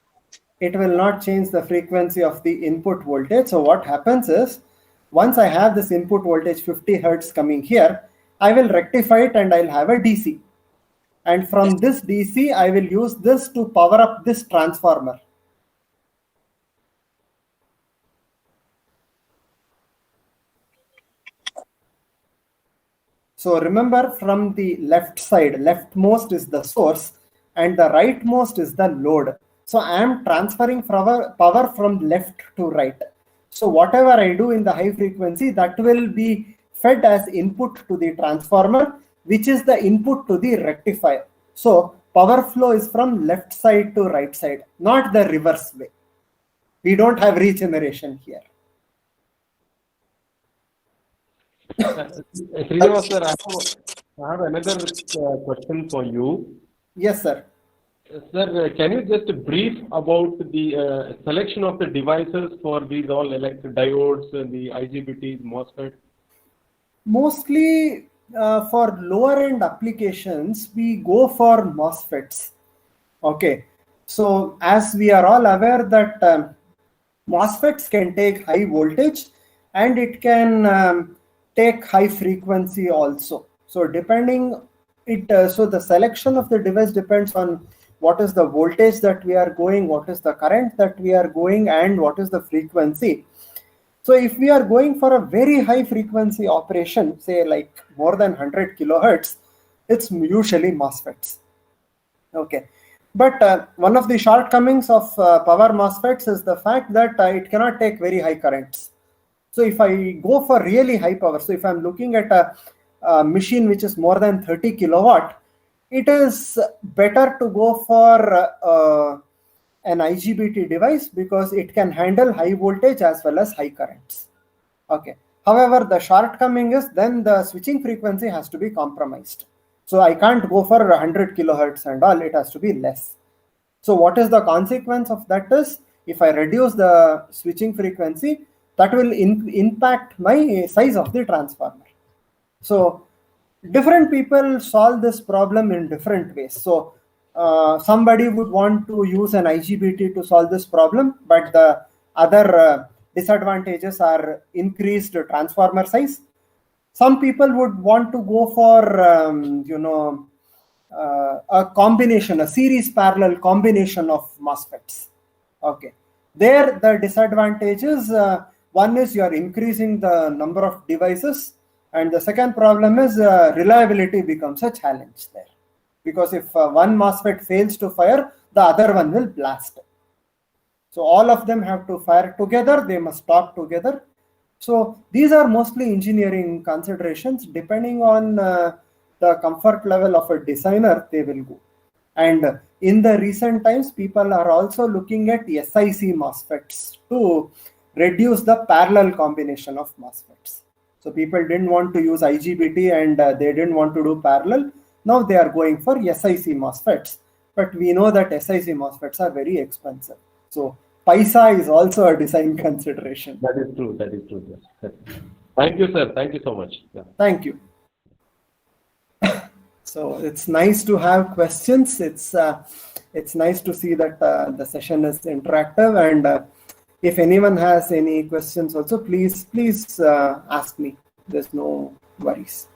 It will not change the frequency of the input voltage. So what happens is, once I have this input voltage 50 hertz coming here, I will rectify it and I'll have a DC. And from this DC, I will use this to power up this transformer. So remember, from the left side, leftmost is the source and the rightmost is the load. So I am transferring power from left to right. So whatever I do in the high frequency, that will be fed as input to the transformer, which is the input to the rectifier. So power flow is from left side to right side, not the reverse way. We don't have regeneration here. Srinivas, sir, I have another question for you. Yes, sir. Sir, can you just brief about the selection of the devices for these all electric diodes, the IGBTs, MOSFET? Mostly for lower end applications, we go for MOSFETs. Okay. So as we are all aware that MOSFETs can take high voltage and it can take high frequency also. So depending so the selection of the device depends on what is the voltage that we are going, what is the current that we are going, and what is the frequency. So if we are going for a very high frequency operation, say like more than 100 kilohertz, it's usually MOSFETs. Okay. But one of the shortcomings of power MOSFETs is the fact that it cannot take very high currents. So if I go for really high power, so if I'm looking at a machine which is more than 30 kilowatt, it is better to go for an IGBT device because it can handle high voltage as well as high currents. Okay. However, the shortcoming is then the switching frequency has to be compromised. So I can't go for 100 kilohertz and all, it has to be less. So what is the consequence of that is, if I reduce the switching frequency, that will impact my size of the transformer. So different people solve this problem in different ways. So somebody would want to use an IGBT to solve this problem, but the other disadvantages are increased transformer size. Some people would want to go for a combination, a series parallel combination of MOSFETs. Okay, there the disadvantage is one is you are increasing the number of devices, and the second problem is reliability becomes a challenge there, because if one MOSFET fails to fire, the other one will blast. So all of them have to fire together, they must stop together. So these are mostly engineering considerations. Depending on the comfort level of a designer, they will go. And in the recent times, people are also looking at SiC MOSFETs to reduce the parallel combination of MOSFETs. So people didn't want to use IGBT and they didn't want to do parallel. Now they are going for SiC MOSFETs. But we know that SiC MOSFETs are very expensive. So paisa is also a design consideration. That is true. That is true. Yes. Thank you, sir. Thank you so much. Yeah. Thank you. So it's nice to have questions. It's nice to see that the session is interactive, and if anyone has any questions also, please ask me. There's no worries.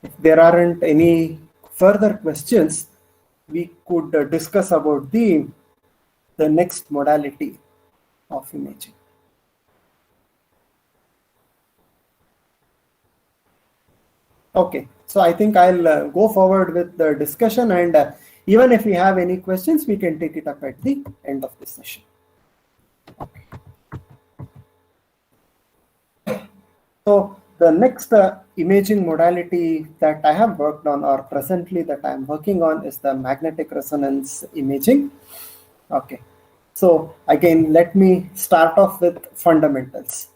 If there aren't any further questions, we could discuss about the next modality of imaging. Okay, so I think I'll go forward with the discussion, and even if we have any questions, we can take it up at the end of the session. Okay. the next imaging modality that I have worked on, or presently that I am working on, is the magnetic resonance imaging. Okay, so again, let me start off with fundamentals.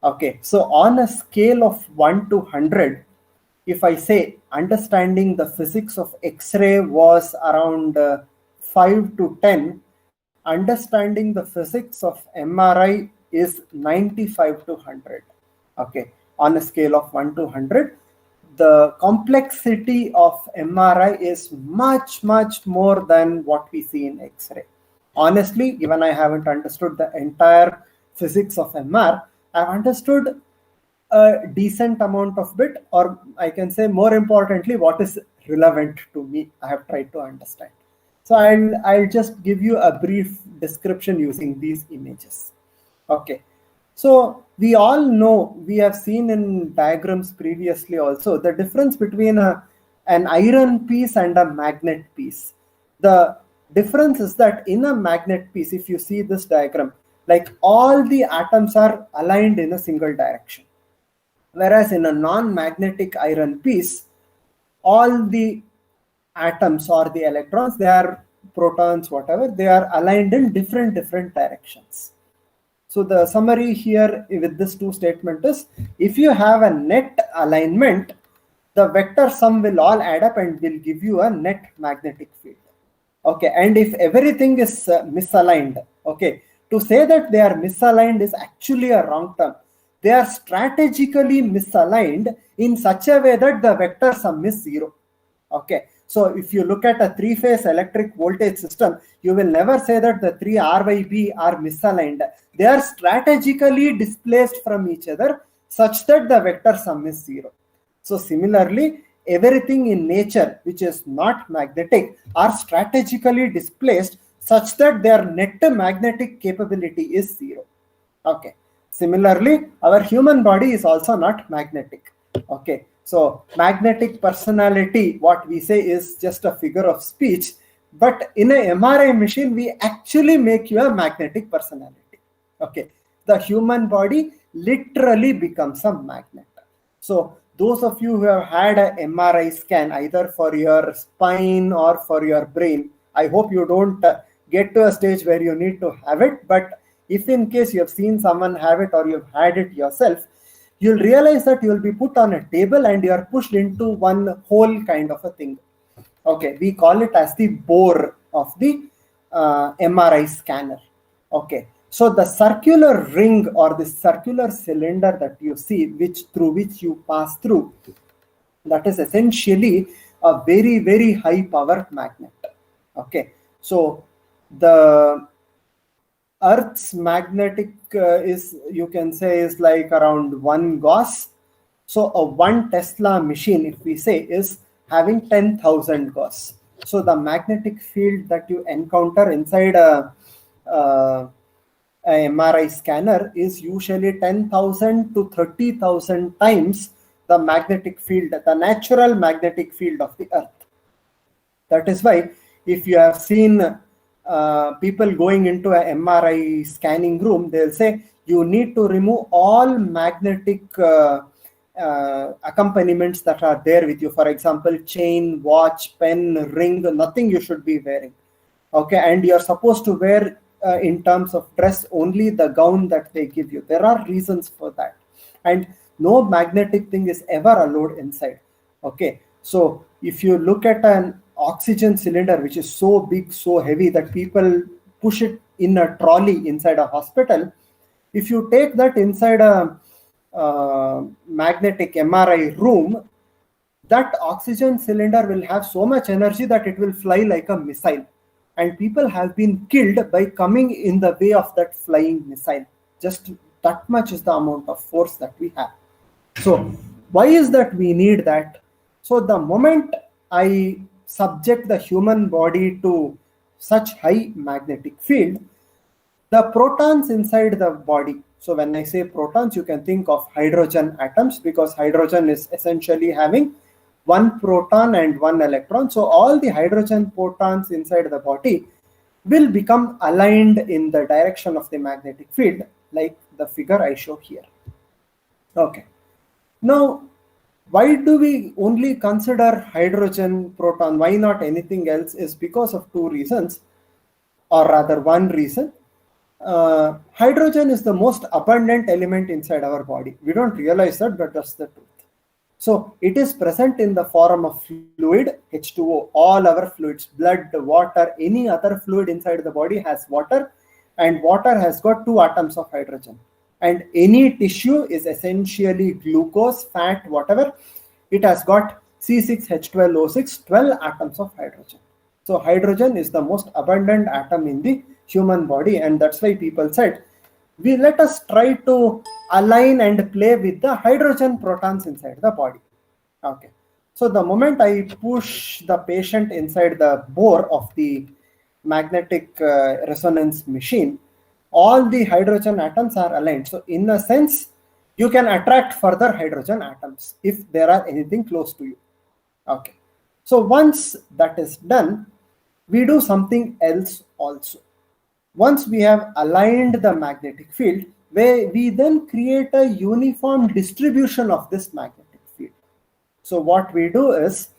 Okay, so on a scale of 1 to 100, if I say understanding the physics of X-ray was around 5 to 10, understanding the physics of MRI is 95 to 100. Okay, on a scale of 1 to 100, the complexity of MRI is much more than what we see in X-ray. Honestly, even I haven't understood the entire physics of MR. I've understood a decent amount of bit, or I can say more importantly, what is relevant to me, I have tried to understand. So I'll just give you a brief description using these images. Okay, so we all know, we have seen in diagrams previously also, the difference between an iron piece and a magnet piece. The difference is that in a magnet piece, if you see this diagram, like all the atoms are aligned in a single direction. Whereas in a non-magnetic iron piece, all the atoms or the electrons, they are protons, whatever, they are aligned in different directions. So the summary here with this two statement is, if you have a net alignment, the vector sum will all add up and will give you a net magnetic field. Okay, and if everything is misaligned, okay, to say that they are misaligned is actually a wrong term. They are strategically misaligned in such a way that the vector sum is 0. Okay, so if you look at a three-phase electric voltage system, you will never say that the three R by B are misaligned. They are strategically displaced from each other such that the vector sum is 0. So similarly, everything in nature which is not magnetic are strategically displaced such that their net magnetic capability is 0. Okay. Similarly, our human body is also not magnetic. Okay. So magnetic personality, what we say, is just a figure of speech. But in a MRI machine, we actually make you a magnetic personality. Okay. The human body literally becomes a magnet. So those of you who have had an MRI scan, either for your spine or for your brain, I hope you don't get to a stage where you need to have it. But if in case you have seen someone have it or you've had it yourself, you'll realize that you'll be put on a table and you're pushed into one whole kind of a thing. Okay, we call it as the bore of the MRI scanner. Okay, so the circular ring or the circular cylinder that you see, through which you pass through, that is essentially a very high power magnet. Okay, so the Earth's magnetic is, you can say, is like around 1 Gauss. So a 1 Tesla machine, if we say, is having 10,000 Gauss. So the magnetic field that you encounter inside a MRI scanner is usually 10,000 to 30,000 times the magnetic field, the natural magnetic field of the Earth. That is why if you have seen people going into a MRI scanning room, they'll say you need to remove all magnetic accompaniments that are there with you. For example, chain, watch, pen, ring, nothing you should be wearing. Okay, and you're supposed to wear in terms of dress only the gown that they give you. There are reasons for that, and no magnetic thing is ever allowed inside. Okay, so if you look at an oxygen cylinder which is so big, so heavy that people push it in a trolley inside a hospital, if you take that inside a magnetic MRI room, that oxygen cylinder will have so much energy that it will fly like a missile, and people have been killed by coming in the way of that flying missile. Just that much is the amount of force that we have. So why is that we need that? So the moment I subject the human body to such high magnetic field, the protons inside the body, so when I say protons, you can think of hydrogen atoms, because hydrogen is essentially having 1 proton and 1 electron. So all the hydrogen protons inside the body will become aligned in the direction of the magnetic field, like the figure I show here. Okay, Now, why do we only consider hydrogen, proton? Why not anything else? Is because of two reasons, or rather one reason. Hydrogen is the most abundant element inside our body. We don't realize that, but that's the truth. So it is present in the form of fluid, H2O. All our fluids, blood, water, any other fluid inside the body has water, and water has got 2 atoms of hydrogen. And any tissue is essentially glucose, fat, whatever. It has got C6H12O6, 12 atoms of hydrogen. So hydrogen is the most abundant atom in the human body, and that's why people said, let us try to align and play with the hydrogen protons inside the body. Okay. So the moment I push the patient inside the bore of the magnetic resonance machine, all the hydrogen atoms are aligned. So in a sense, you can attract further hydrogen atoms if there are anything close to you. Okay. So once that is done, we do something else also. Once we have aligned the magnetic field, we then create a uniform distribution of this magnetic field. So what we do is,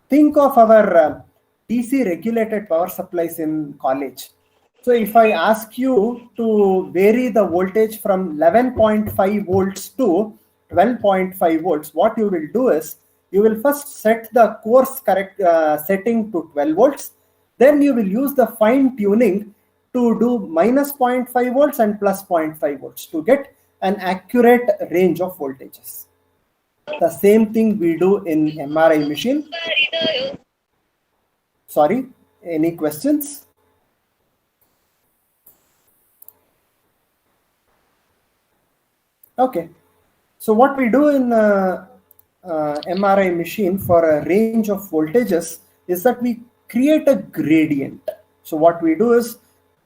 think of our DC regulated power supplies in college. So if I ask you to vary the voltage from 11.5 volts to 12.5 volts, what you will do is, you will first set the course correct setting to 12 volts. Then you will use the fine tuning to do minus 0.5 volts and plus 0.5 volts to get an accurate range of voltages. The same thing we do in MRI machine. Sorry, any questions? Okay, so what we do in MRI machine for a range of voltages is that we create a gradient. So what we do is,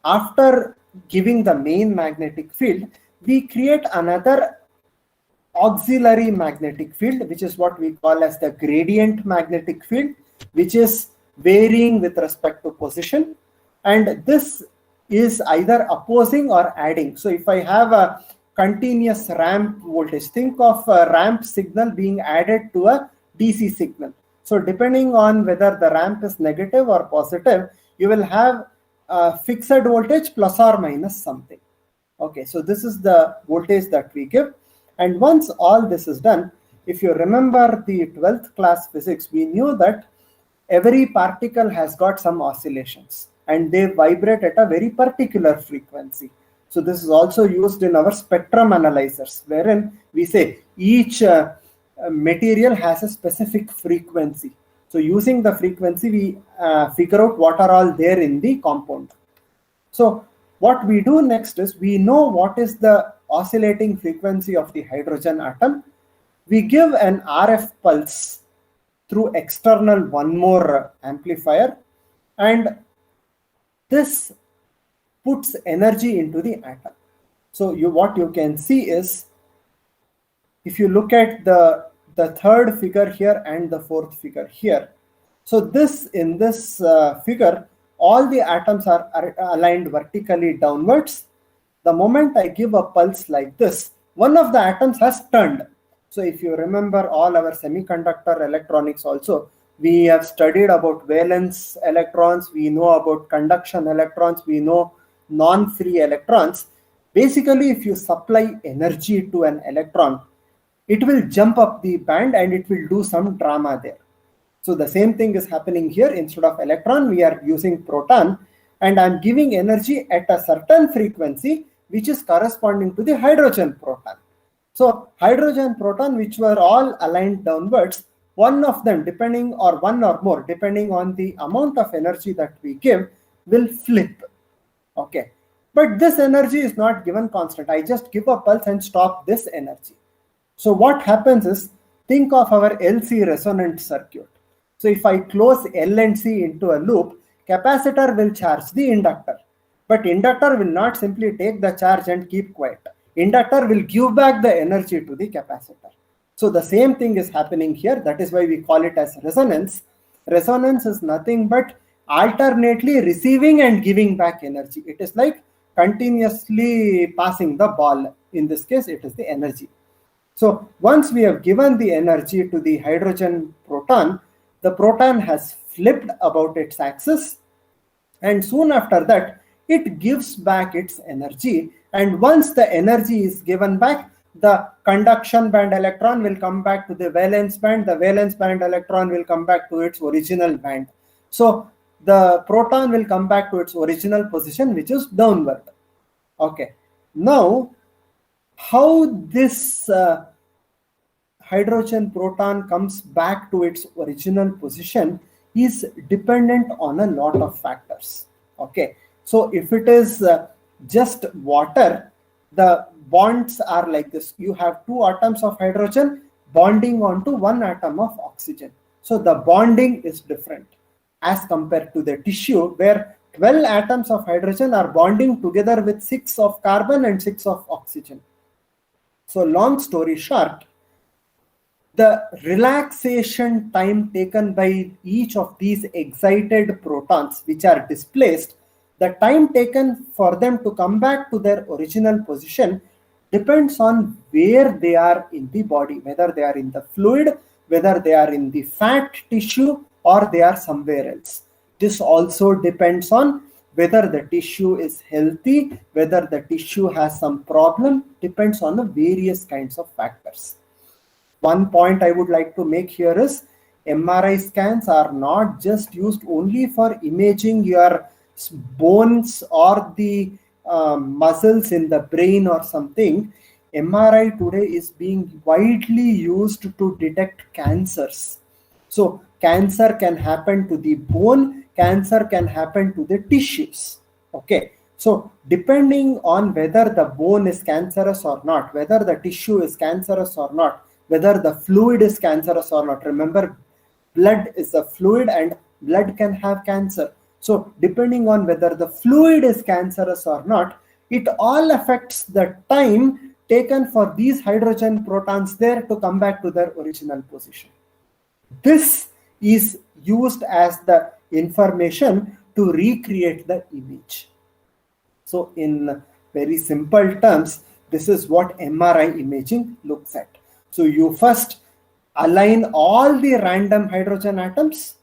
after giving the main magnetic field, we create another auxiliary magnetic field, which is what we call as the gradient magnetic field, which is varying with respect to position. And this is either opposing or adding. So if I have a continuous ramp voltage, think of a ramp signal being added to a DC signal. So depending on whether the ramp is negative or positive, you will have a fixed voltage plus or minus something. Okay, so this is the voltage that we give. And once all this is done, if you remember the 12th class physics, we knew that every particle has got some oscillations and they vibrate at a very particular frequency. So this is also used in our spectrum analyzers, wherein we say each material has a specific frequency. So using the frequency, we figure out what are all there in the compound. So what we do next is, we know what is the oscillating frequency of the hydrogen atom. We give an RF pulse through external one more amplifier, and this puts energy into the atom. So what you can see is, if you look at the third figure here and the fourth figure here, so in this figure, all the atoms are aligned vertically downwards. The moment I give a pulse like this, one of the atoms has turned. So if you remember all our semiconductor electronics also, we have studied about valence electrons, we know about conduction electrons, we know non-free electrons. Basically, if you supply energy to an electron, it will jump up the band and it will do some drama there. So the same thing is happening here. Instead of electron, we are using proton, and I'm giving energy at a certain frequency, which is corresponding to the hydrogen proton. So hydrogen proton, which were all aligned downwards, one of them, one or more, depending on the amount of energy that we give, will flip. Okay, but this energy is not given constant. I just give a pulse and stop this energy. So what happens is, think of our LC resonant circuit. So if I close L and C into a loop, capacitor will charge the inductor, but inductor will not simply take the charge and keep quiet. Inductor will give back the energy to the capacitor. So the same thing is happening here. That is why we call it as resonance. Resonance is nothing but alternately receiving and giving back energy. It is like continuously passing the ball. In this case, it is the energy. So once we have given the energy to the hydrogen proton, the proton has flipped about its axis, and soon after that it gives back its energy. And once the energy is given back, the conduction band electron will come back to the valence band, the valence band electron will come back to its original band. So the proton will come back to its original position, which is downward. Okay, now how this hydrogen proton comes back to its original position is dependent on a lot of factors. Okay, so if it is just water, the bonds are like this. You have two atoms of hydrogen bonding onto one atom of oxygen. So the bonding is different as compared to the tissue, where 12 atoms of hydrogen are bonding together with 6 of carbon and 6 of oxygen. So long story short, the relaxation time taken by each of these excited protons which are displaced, the time taken for them to come back to their original position depends on where they are in the body, whether they are in the fluid, whether they are in the fat tissue, or they are somewhere else. This also depends on whether the tissue is healthy, whether the tissue has some problem, depends on the various kinds of factors. One point I would like to make here is MRI scans are not just used only for imaging your bones or the muscles in the brain or something. MRI today is being widely used to detect cancers. So cancer can happen to the bone, cancer can happen to the tissues. Okay, so depending on whether the bone is cancerous or not, whether the tissue is cancerous or not, whether the fluid is cancerous or not. Remember, blood is a fluid and blood can have cancer. So depending on whether the fluid is cancerous or not, it all affects the time taken for these hydrogen protons there to come back to their original position. This is used as the information to recreate the image. So in very simple terms, this is what MRI imaging looks at. So you first align all the random hydrogen atoms,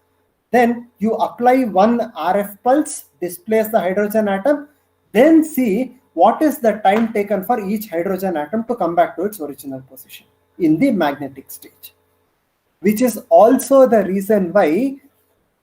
then you apply one RF pulse, displace the hydrogen atom, then see what is the time taken for each hydrogen atom to come back to its original position in the magnetic stage. Which is also the reason why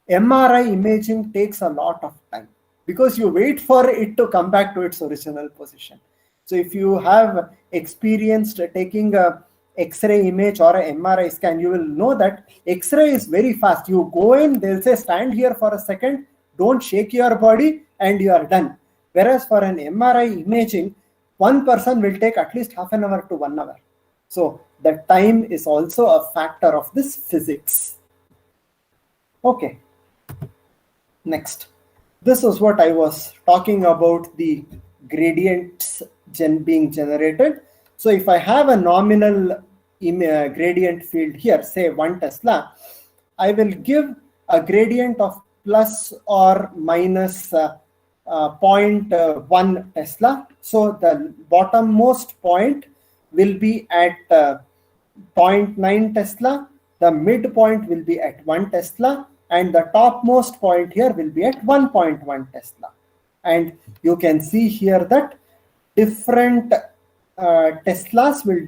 MRI imaging takes a lot of time, because you wait for it to come back to its original position. So if you have experienced taking a X-ray image or a MRI scan, you will know that X-ray is very fast. You go in, they'll say stand here for a second, don't shake your body, and you are done. Whereas for an MRI imaging, one person will take at least half an hour to 1 hour. So the time is also a factor of this physics. Okay. Next. This is what I was talking about, the gradients being generated. So if I have a nominal gradient field here, say 1 Tesla, I will give a gradient of plus or minus 0.1 Tesla. So the bottommost point will be at 0.9 Tesla, the midpoint will be at 1 Tesla, and the topmost point here will be at 1.1 Tesla. And you can see here that different Teslas will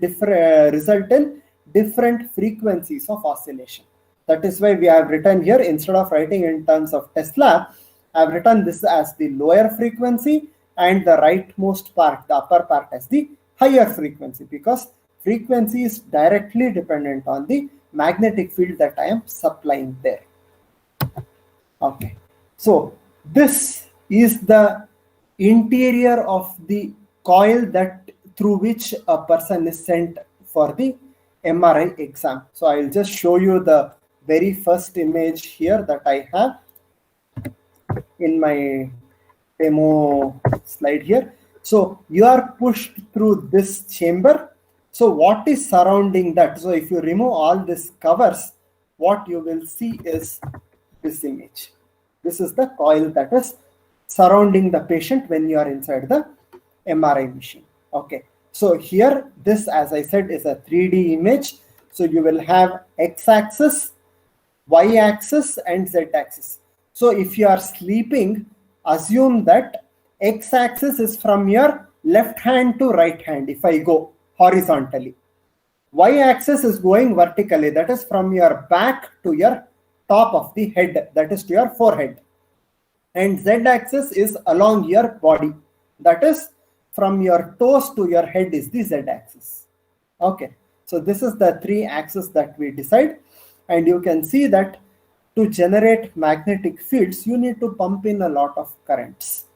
result in different frequencies of oscillation. That is why we have written here, instead of writing in terms of Tesla, I have written this as the lower frequency and the rightmost part, the upper part, as the higher frequency, because frequency is directly dependent on the magnetic field that I am supplying there. Okay, so this is the interior of the coil that through which a person is sent for the MRI exam. So I will just show you the very first image here that I have in my demo slide here. So you are pushed through this chamber. So what is surrounding that? So if you remove all these covers, what you will see is this image. This is the coil that is surrounding the patient when you are inside the MRI machine. Okay. So here, this, as I said, is a 3D image. So you will have x-axis, y-axis, and z-axis. So if you are sleeping, assume that x-axis is from your left hand to right hand if I go horizontally. Y-axis is going vertically, that is from your back to your top of the head, that is to your forehead. And z-axis is along your body, that is from your toes to your head is the z-axis. Okay, so this is the 3 axes that we decide, and you can see that to generate magnetic fields you need to pump in a lot of currents.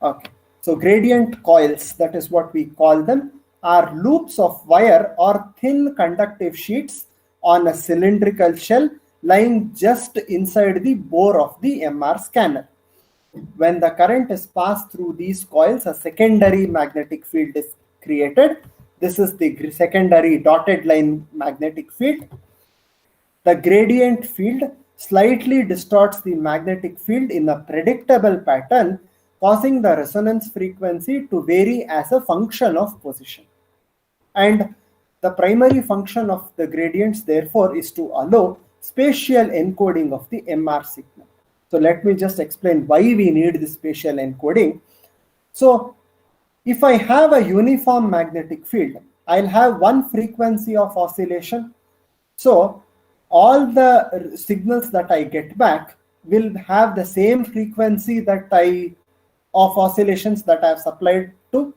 Okay, so gradient coils, that is what we call them, are loops of wire or thin conductive sheets on a cylindrical shell lying just inside the bore of the MR scanner. When the current is passed through these coils, a secondary magnetic field is created. This is the secondary dotted line magnetic field. The gradient field slightly distorts the magnetic field in a predictable pattern, causing the resonance frequency to vary as a function of position. And the primary function of the gradients, therefore, is to allow spatial encoding of the MR signal. So let me just explain why we need this spatial encoding. So if I have a uniform magnetic field, I'll have one frequency of oscillation. So all the signals that I get back will have the same frequency of oscillations that I have supplied to.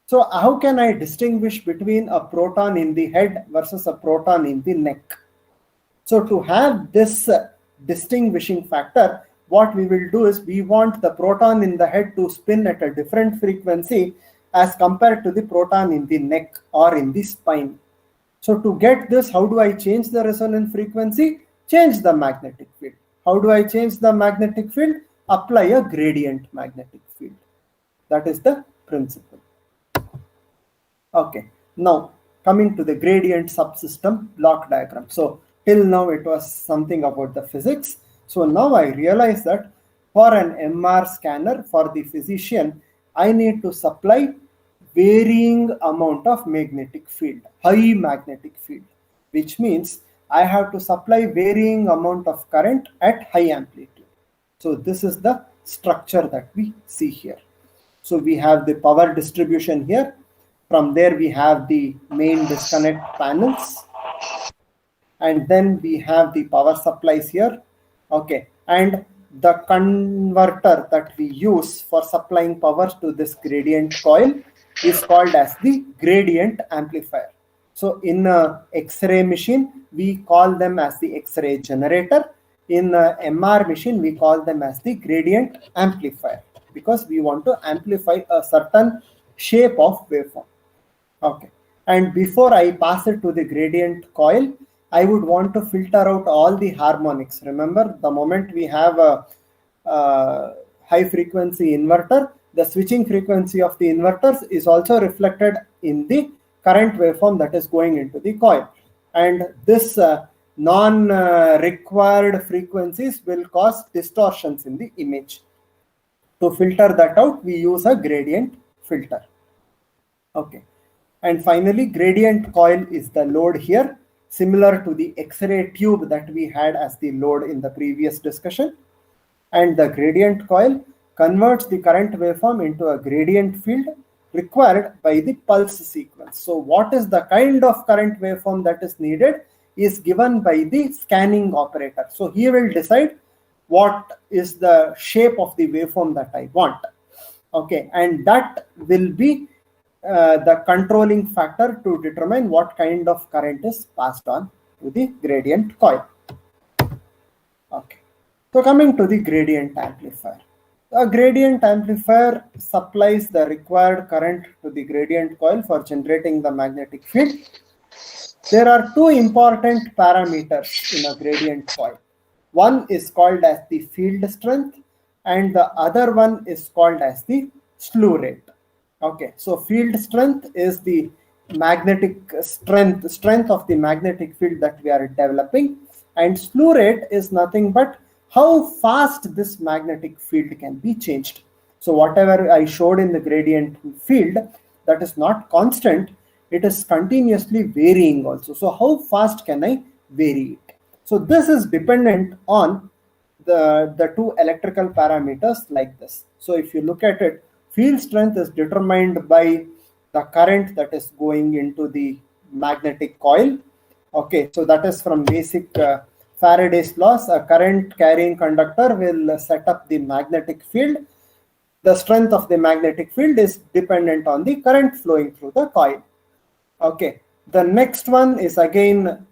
So how can I distinguish between a proton in the head versus a proton in the neck? So to have this distinguishing factor, what we will do is we want the proton in the head to spin at a different frequency as compared to the proton in the neck or in the spine. So to get this, how do I change the resonance frequency? Change the magnetic field. How do I change the magnetic field? Apply a gradient magnetic field. That is the principle. Okay, now coming to the gradient subsystem block diagram. So till now it was something about the physics. So now I realize that for an MR scanner, for the physician, I need to supply varying amount of magnetic field, high magnetic field, which means I have to supply varying amount of current at high amplitude. So this is the structure that we see here. So we have the power distribution here. From there we have the main disconnect panels, and then we have the power supplies here. Okay, and the converter that we use for supplying power to this gradient coil is called as the gradient amplifier. So in a X-ray machine, we call them as the X-ray generator. In a MR machine, we call them as the gradient amplifier because we want to amplify a certain shape of waveform. Okay, and before I pass it to the gradient coil, I would want to filter out all the harmonics. Remember, the moment we have a high frequency inverter, the switching frequency of the inverters is also reflected in the current waveform that is going into the coil. And this non-required frequencies will cause distortions in the image. To filter that out, we use a gradient filter. Okay. And finally, gradient coil is the load here, similar to the X-ray tube that we had as the load in the previous discussion. And the gradient coil converts the current waveform into a gradient field required by the pulse sequence. So what is the kind of current waveform that is needed is given by the scanning operator. So he will decide what is the shape of the waveform that I want. Okay, and that will be the controlling factor to determine what kind of current is passed on to the gradient coil. Okay, so coming to the gradient amplifier. A gradient amplifier supplies the required current to the gradient coil for generating the magnetic field. There are two important parameters in a gradient coil. One is called as the field strength and the other one is called as the slew rate. Okay, so field strength is the magnetic strength of the magnetic field that we are developing, and slew rate is nothing but how fast this magnetic field can be changed. So whatever I showed in the gradient field, that is not constant, it is continuously varying also. So how fast can I vary it? So this is dependent on the two electrical parameters like this. So if you look at it, field strength is determined by the current that is going into the magnetic coil. Okay, so that is from basic Faraday's laws. A current carrying conductor will set up the magnetic field. The strength of the magnetic field is dependent on the current flowing through the coil. Okay, the next one is again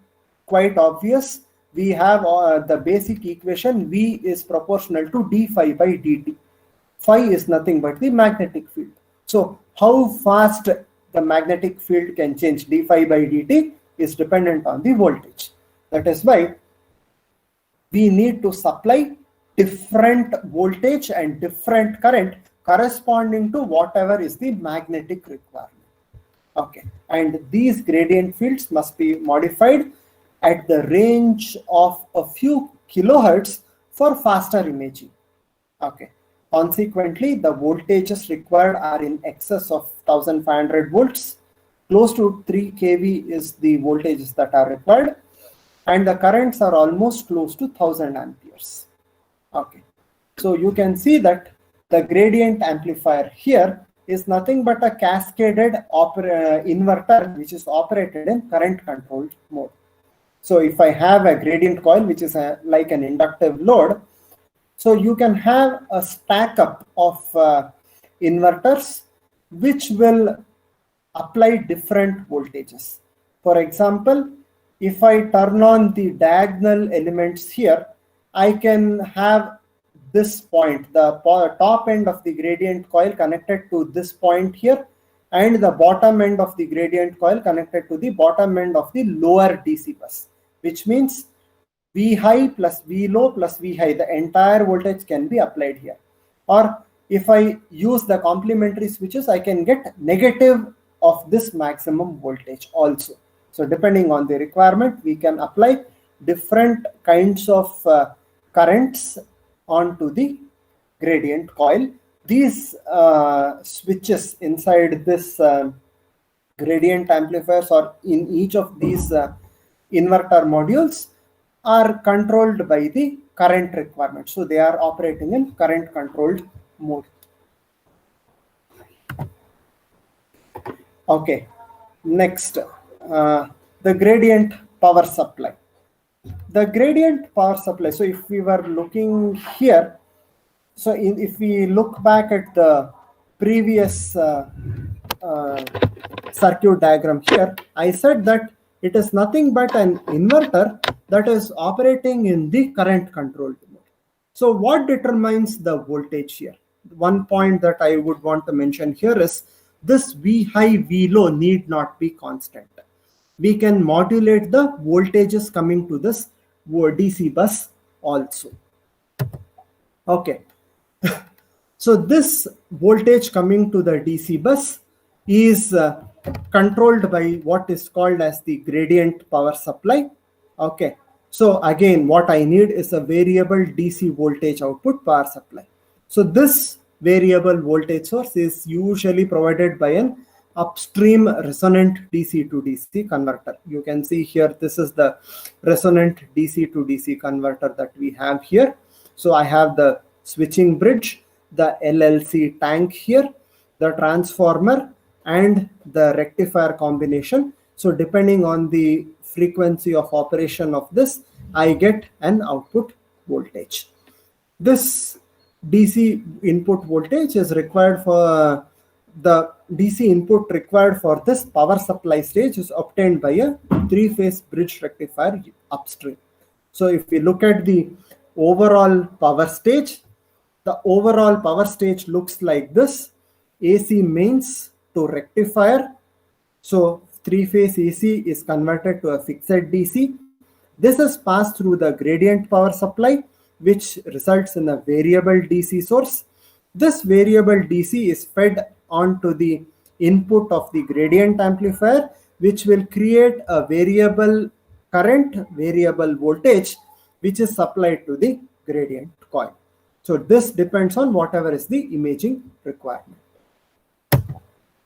quite obvious. We have the basic equation, V is proportional to d phi by dt. Phi is nothing but the magnetic field. So how fast the magnetic field can change, d phi by dt, is dependent on the voltage. That is why we need to supply different voltage and different current corresponding to whatever is the magnetic requirement. Okay, and these gradient fields must be modified at the range of a few kilohertz for faster imaging. Okay, consequently, the voltages required are in excess of 1500 volts. Close to 3 kV is the voltages that are required, and the currents are almost close to 1000 amperes. Okay, so you can see that the gradient amplifier here is nothing but a cascaded inverter which is operated in current controlled mode. So if I have a gradient coil which is like an inductive load, so you can have a stack up of inverters which will apply different voltages. For example, if I turn on the diagonal elements here, I can have this point, the top end of the gradient coil connected to this point here, and the bottom end of the gradient coil connected to the bottom end of the lower DC bus, which means V high plus V low plus V high, the entire voltage can be applied here. Or if I use the complementary switches, I can get negative of this maximum voltage also. So depending on the requirement, we can apply different kinds of currents onto the gradient coil. These switches inside this gradient amplifiers or in each of these inverter modules are controlled by the current requirement. So they are operating in current controlled mode. Okay, next, the gradient power supply. The gradient power supply, so if we were looking here, so if we look back at the previous circuit diagram here, I said that it is nothing but an inverter that is operating in the current controlled mode. So what determines the voltage here? One point that I would want to mention here is this V high, V low need not be constant. We can modulate the voltages coming to this DC bus also. Okay. So this voltage coming to the DC bus is controlled by what is called as the gradient power supply. Okay. So again, what I need is a variable DC voltage output power supply. So this variable voltage source is usually provided by an upstream resonant DC to DC converter. You can see here, this is the resonant DC to DC converter that we have here. So I have the switching bridge, the LLC tank here, the transformer, and the rectifier combination. So depending on the frequency of operation of this, I get an output voltage. This DC input voltage is required for the DC input required for this power supply stage is obtained by a three-phase bridge rectifier upstream. So if we look at the overall power stage, the overall power stage looks like this: AC mains to rectifier. So three-phase AC is converted to a fixed DC. This is passed through the gradient power supply, which results in a variable DC source. This variable DC is fed onto the input of the gradient amplifier, which will create a variable current, variable voltage, which is supplied to the gradient coil. So this depends on whatever is the imaging requirement.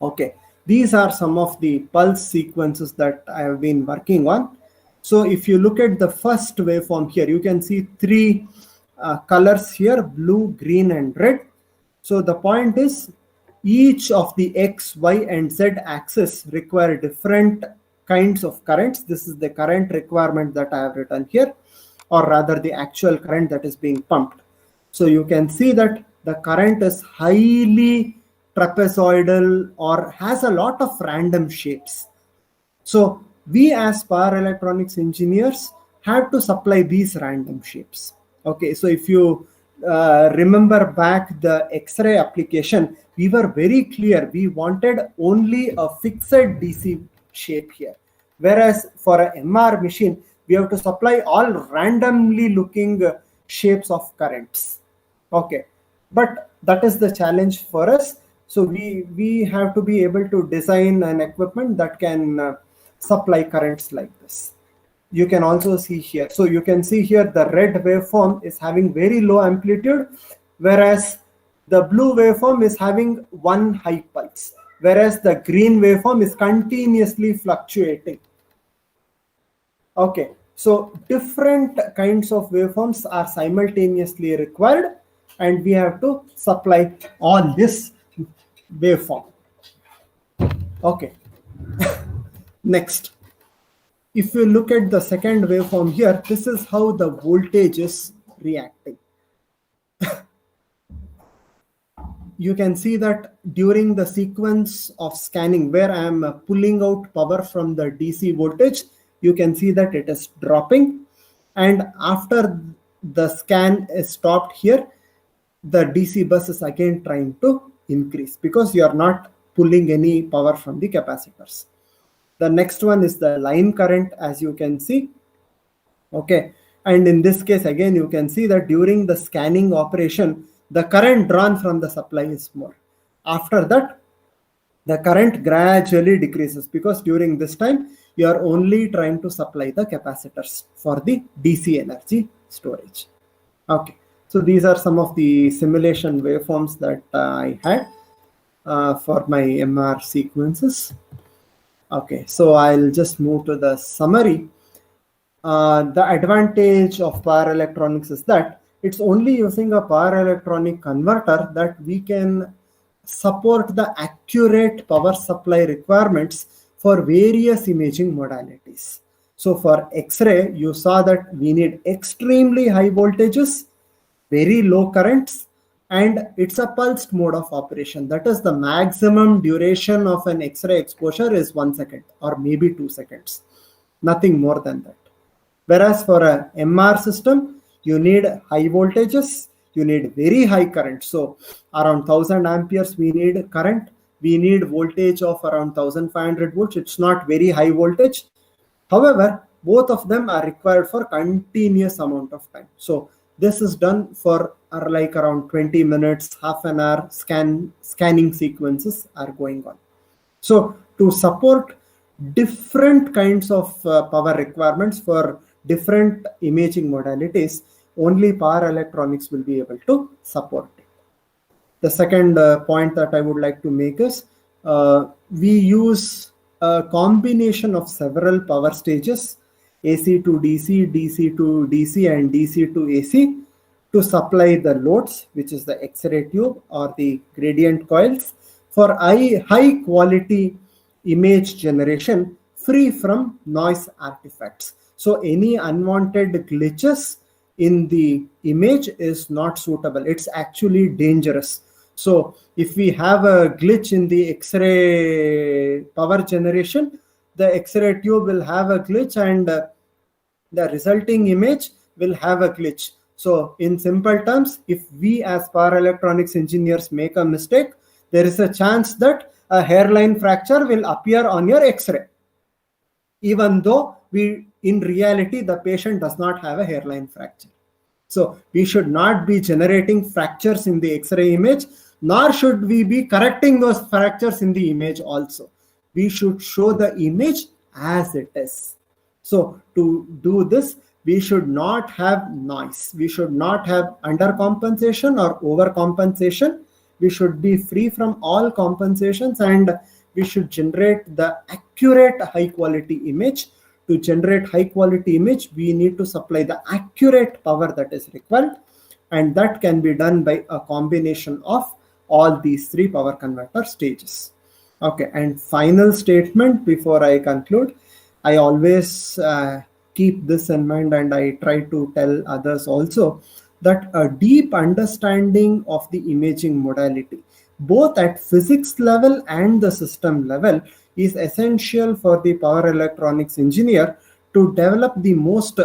Okay, these are some of the pulse sequences that I have been working on. So if you look at the first waveform here, you can see three colors here, blue, green, and red. So the point is, each of the X, Y, and Z axis require different kinds of currents. This is the current requirement that I have written here, or rather the actual current that is being pumped. So you can see that the current is highly trapezoidal or has a lot of random shapes. So we as power electronics engineers have to supply these random shapes. Okay, so if you remember back the X-ray application, we were very clear. We wanted only a fixed DC shape here. Whereas for a MR machine, we have to supply all randomly looking shapes of currents. Okay, but that is the challenge for us. So we have to be able to design an equipment that can supply currents like this. You can also see here. So you can see here the red waveform is having very low amplitude, whereas the blue waveform is having one high pulse, whereas the green waveform is continuously fluctuating. Okay, so different kinds of waveforms are simultaneously required, and we have to supply all this waveform. Okay. Next, if you look at the second waveform here, this is how the voltage is reacting. You can see that during the sequence of scanning, where I am pulling out power from the DC voltage, you can see that it is dropping. And after the scan is stopped here, the DC bus is again trying to increase because you are not pulling any power from the capacitors. The next one is the line current, as you can see. Okay, and in this case, again, you can see that during the scanning operation, the current drawn from the supply is more. After that, the current gradually decreases because during this time, you are only trying to supply the capacitors for the DC energy storage. Okay, so these are some of the simulation waveforms that I had for my MR sequences. Okay, so I'll just move to the summary. The advantage of power electronics is that it's only using a power electronic converter that we can support the accurate power supply requirements for various imaging modalities. So for X-ray, you saw that we need extremely high voltages, very low currents, and it's a pulsed mode of operation. That is, the maximum duration of an X-ray exposure is 1 second or maybe 2 seconds, nothing more than that. Whereas for a MR system, you need high voltages, you need very high current. So around 1000 amperes we need current, we need voltage of around 1500 volts. It's not very high voltage. However, both of them are required for continuous amount of time. So this is done for like around 20 minutes, half an hour. Scanning sequences are going on. So to support different kinds of power requirements for different imaging modalities, only power electronics will be able to support it. The second point that I would like to make is we use a combination of several power stages, AC to DC, DC to DC, and DC to AC, to supply the loads, which is the X-ray tube or the gradient coils, for high quality image generation free from noise artifacts. So any unwanted glitches in the image is not suitable. It's actually dangerous. So if we have a glitch in the X-ray power generation, the X-ray tube will have a glitch and the resulting image will have a glitch. So in simple terms, if we as power electronics engineers make a mistake, there is a chance that a hairline fracture will appear on your X-ray, even though in reality the patient does not have a hairline fracture. So we should not be generating fractures in the X-ray image, nor should we be correcting those fractures in the image also. We should show the image as it is. So to do this, we should not have noise. We should not have undercompensation or overcompensation. We should be free from all compensations, and we should generate the accurate high quality image. To generate high quality image, we need to supply the accurate power that is required, and that can be done by a combination of all these three power converter stages. Okay, and final statement before I conclude, I always keep this in mind, and I try to tell others also, that a deep understanding of the imaging modality, both at physics level and the system level, is essential for the power electronics engineer to develop the most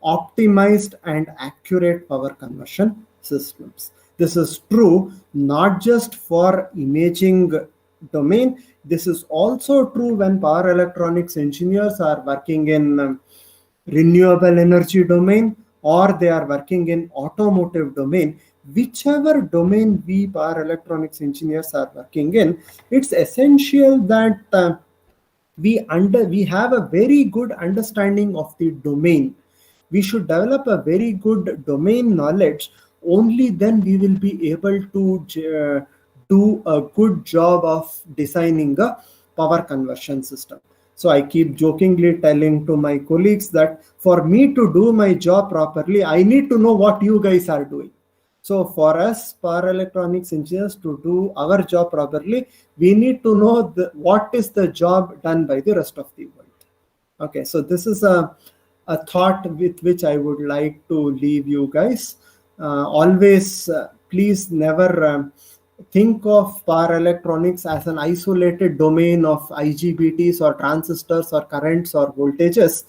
optimized and accurate power conversion systems. This is true not just for imaging domain. This is also true when power electronics engineers are working in renewable energy domain, or they are working in automotive domain. Whichever domain we power electronics engineers are working in, it's essential that we have a very good understanding of the domain. We should develop a very good domain knowledge. Only then we will be able to do a good job of designing a power conversion system. So I keep jokingly telling to my colleagues that for me to do my job properly, I need to know what you guys are doing. So for us power electronics engineers to do our job properly, we need to know what is the job done by the rest of the world. Okay, so this is a thought with which I would like to leave you guys. Always, please never think of power electronics as an isolated domain of IGBTs or transistors or currents or voltages.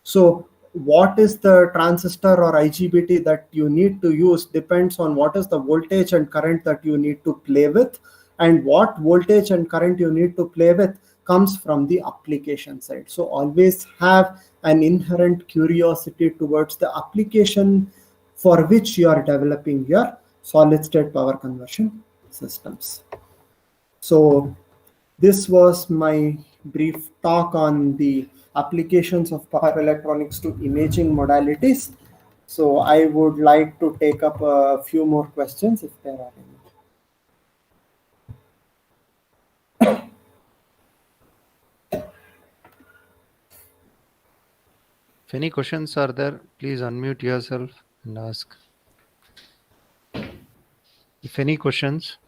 So what is the transistor or IGBT that you need to use depends on what is the voltage and current that you need to play with, and what voltage and current you need to play with comes from the application side. So always have an inherent curiosity towards the application for which you are developing your solid state power conversion systems. So this was my brief talk on the applications of power electronics to imaging modalities. So I would like to take up a few more questions if there are any. If any questions are there, please unmute yourself and ask. If any questions.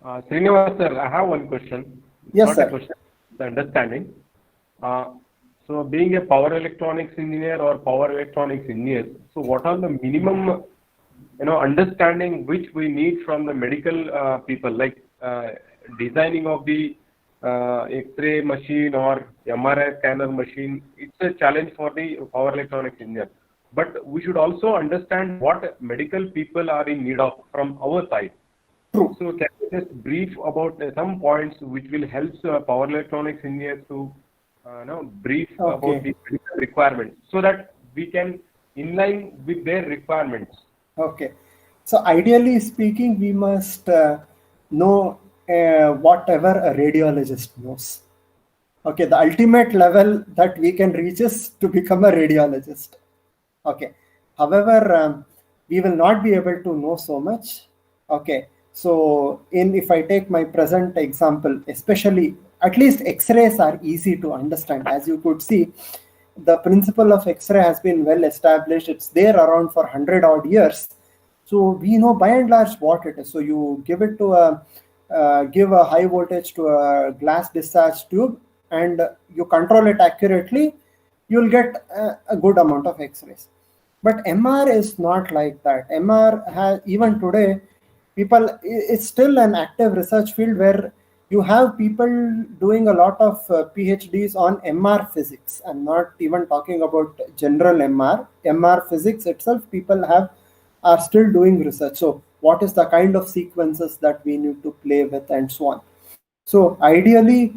Srinivas sir, I have one question. Yes, not sir. A question, the understanding. So being a power electronics engineer or power electronics engineers, so what are the minimum understanding which we need from the medical people, like designing of the X-ray machine or MRI scanner machine? It's a challenge for the power electronics engineer. But we should also understand what medical people are in need of from our side. True. So can you just brief about some points which will help power electronics engineers to brief about the medical requirements so that we can inline with their requirements? Okay. So ideally speaking, we must know whatever a radiologist knows. Okay, the ultimate level that we can reach is to become a radiologist. Okay. However, we will not be able to know so much. Okay. So if I take my present example, especially at least X-rays are easy to understand. As you could see, the principle of X-ray has been well established. It's there around for 100 odd years. So we know by and large what it is. So you give it to give a high voltage to a glass discharge tube and you control it accurately, you'll get a good amount of X-rays. But MR is not like that. MR has, even today, it's still an active research field where you have people doing a lot of PhDs on MR physics. I'm not even talking about general MR. MR physics itself, people are still doing research. So what is the kind of sequences that we need to play with and so on. So ideally,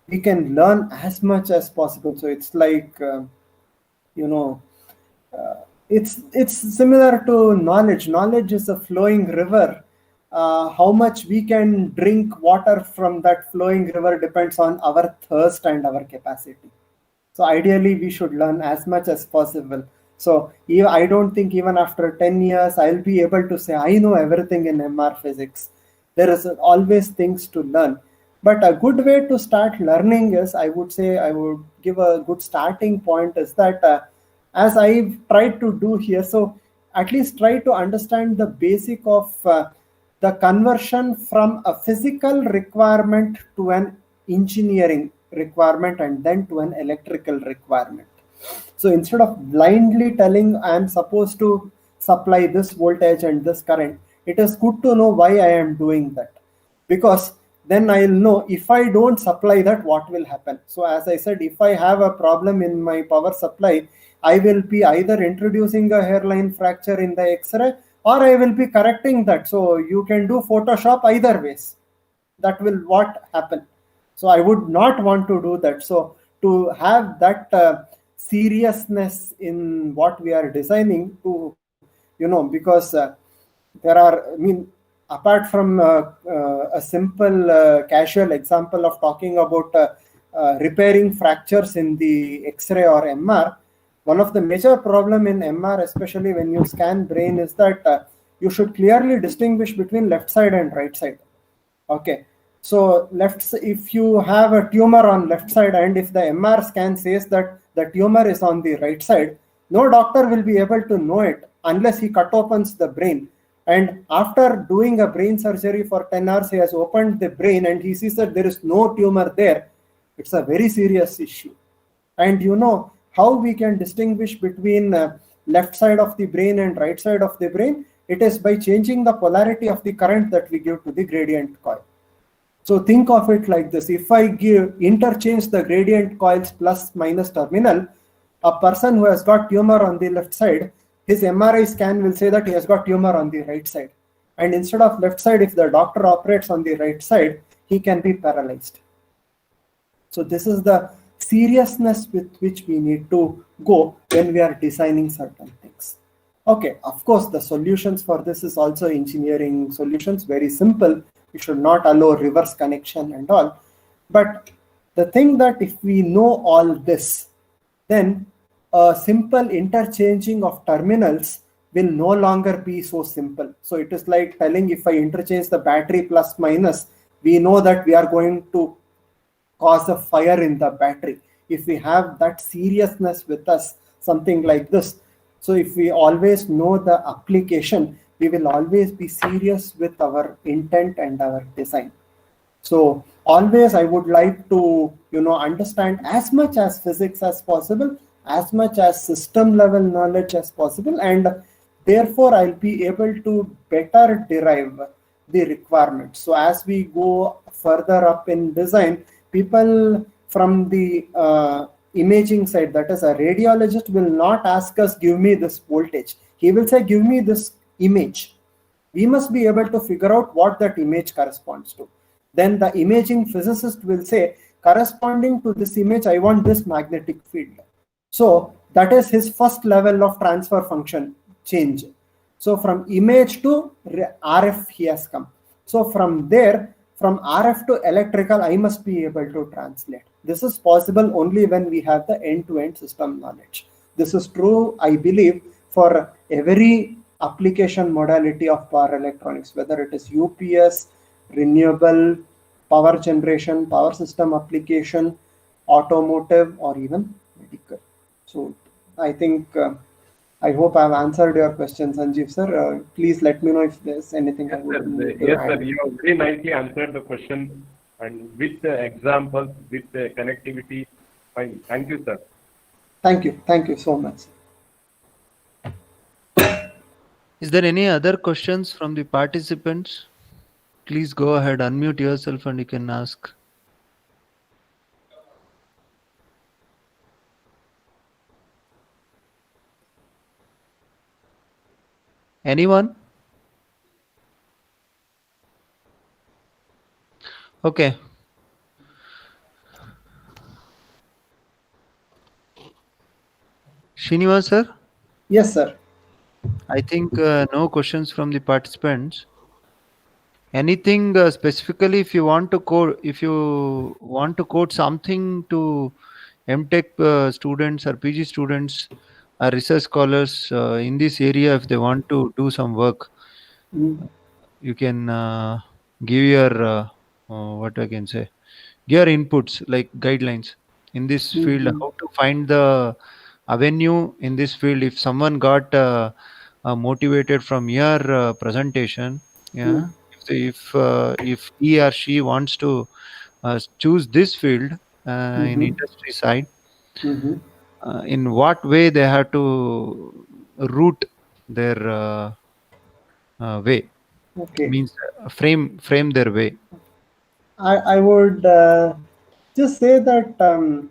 we can learn as much as possible. So it's like, it's similar to knowledge. Knowledge is a flowing river. How much we can drink water from that flowing river depends on our thirst and our capacity. So ideally, we should learn as much as possible. So I don't think even after 10 years, I'll be able to say, I know everything in MR physics. There is always things to learn. But a good way to start learning is, I would say, I would give a good starting point is that as I've tried to do here, so at least try to understand the basic of the conversion from a physical requirement to an engineering requirement and then to an electrical requirement. So instead of blindly telling I am supposed to supply this voltage and this current, it is good to know why I am doing that, because then I'll know if I don't supply that, what will happen. So as I said, if I have a problem in my power supply, I will be either introducing a hairline fracture in the X-ray, or I will be correcting that. So you can do Photoshop either ways. That will what happen. So I would not want to do that. So to have that seriousness in what we are designing, to because there are, I mean, apart from a simple casual example of talking about repairing fractures in the X-ray or MR, one of the major problem in MR, especially when you scan brain, is that you should clearly distinguish between left side and right side. Okay, so if you have a tumor on left side and if the MR scan says that the tumor is on the right side, no doctor will be able to know it unless he cut opens the brain. And after doing a brain surgery for 10 hours, he has opened the brain and he sees that there is no tumor there. It's a very serious issue. And how we can distinguish between left side of the brain and right side of the brain? It is by changing the polarity of the current that we give to the gradient coil. So think of it like this. If I interchange the gradient coils plus minus terminal, a person who has got tumor on the left side, his MRI scan will say that he has got tumor on the right side. And instead of left side, if the doctor operates on the right side, he can be paralyzed. So this is the seriousness with which we need to go when we are designing certain things. Okay, of course, the solutions for this is also engineering solutions, very simple. We should not allow reverse connection and all. But the thing that if we know all this, then a simple interchanging of terminals will no longer be so simple. So it is like telling, if I interchange the battery plus minus, we know that we are going to cause a fire in the battery. If we have that seriousness with us, something like this. So if we always know the application, we will always be serious with our intent and our design. So always I would like to, understand as much as physics as possible, as much as system level knowledge as possible, and therefore I'll be able to better derive the requirements. So as we go further up in design, people from the imaging side, that is a radiologist, will not ask us, give me this voltage. He will say, give me this image. We must be able to figure out what that image corresponds to. Then the imaging physicist will say, corresponding to this image, I want this magnetic field. So that is his first level of transfer function change. So from image to RF he has come. So from there, from RF to electrical, I must be able to translate. This is possible only when we have the end-to-end system knowledge. This is true, I believe, for every application modality of power electronics, whether it is UPS, renewable, power generation, power system application, automotive, or even medical. So I think, I hope I've answered your question, Sanjeev sir. Please let me know if there's anything Yes, I would need sir. to Yes, add. sir. You have very nicely answered the question, and with the examples, with the connectivity. Fine. Thank you, sir. Thank you. Thank you so much. Is there any other questions from the participants? Please go ahead, unmute yourself and you can ask. Anyone? Okay. Srinivas sir? Yes, sir. I think no questions from the participants. Anything specifically, if you want to quote something to MTech students or PG students or research scholars in this area, if they want to do some work, you can give your what I can say, your inputs like guidelines in this field, Mhm. how to find the avenue in this field. If someone got motivated from your presentation, Mm. yeah, if he or she wants to choose this field in Mhm. industry side, Mhm. in what way they have to route their way, Okay. means frame their way. I would just say that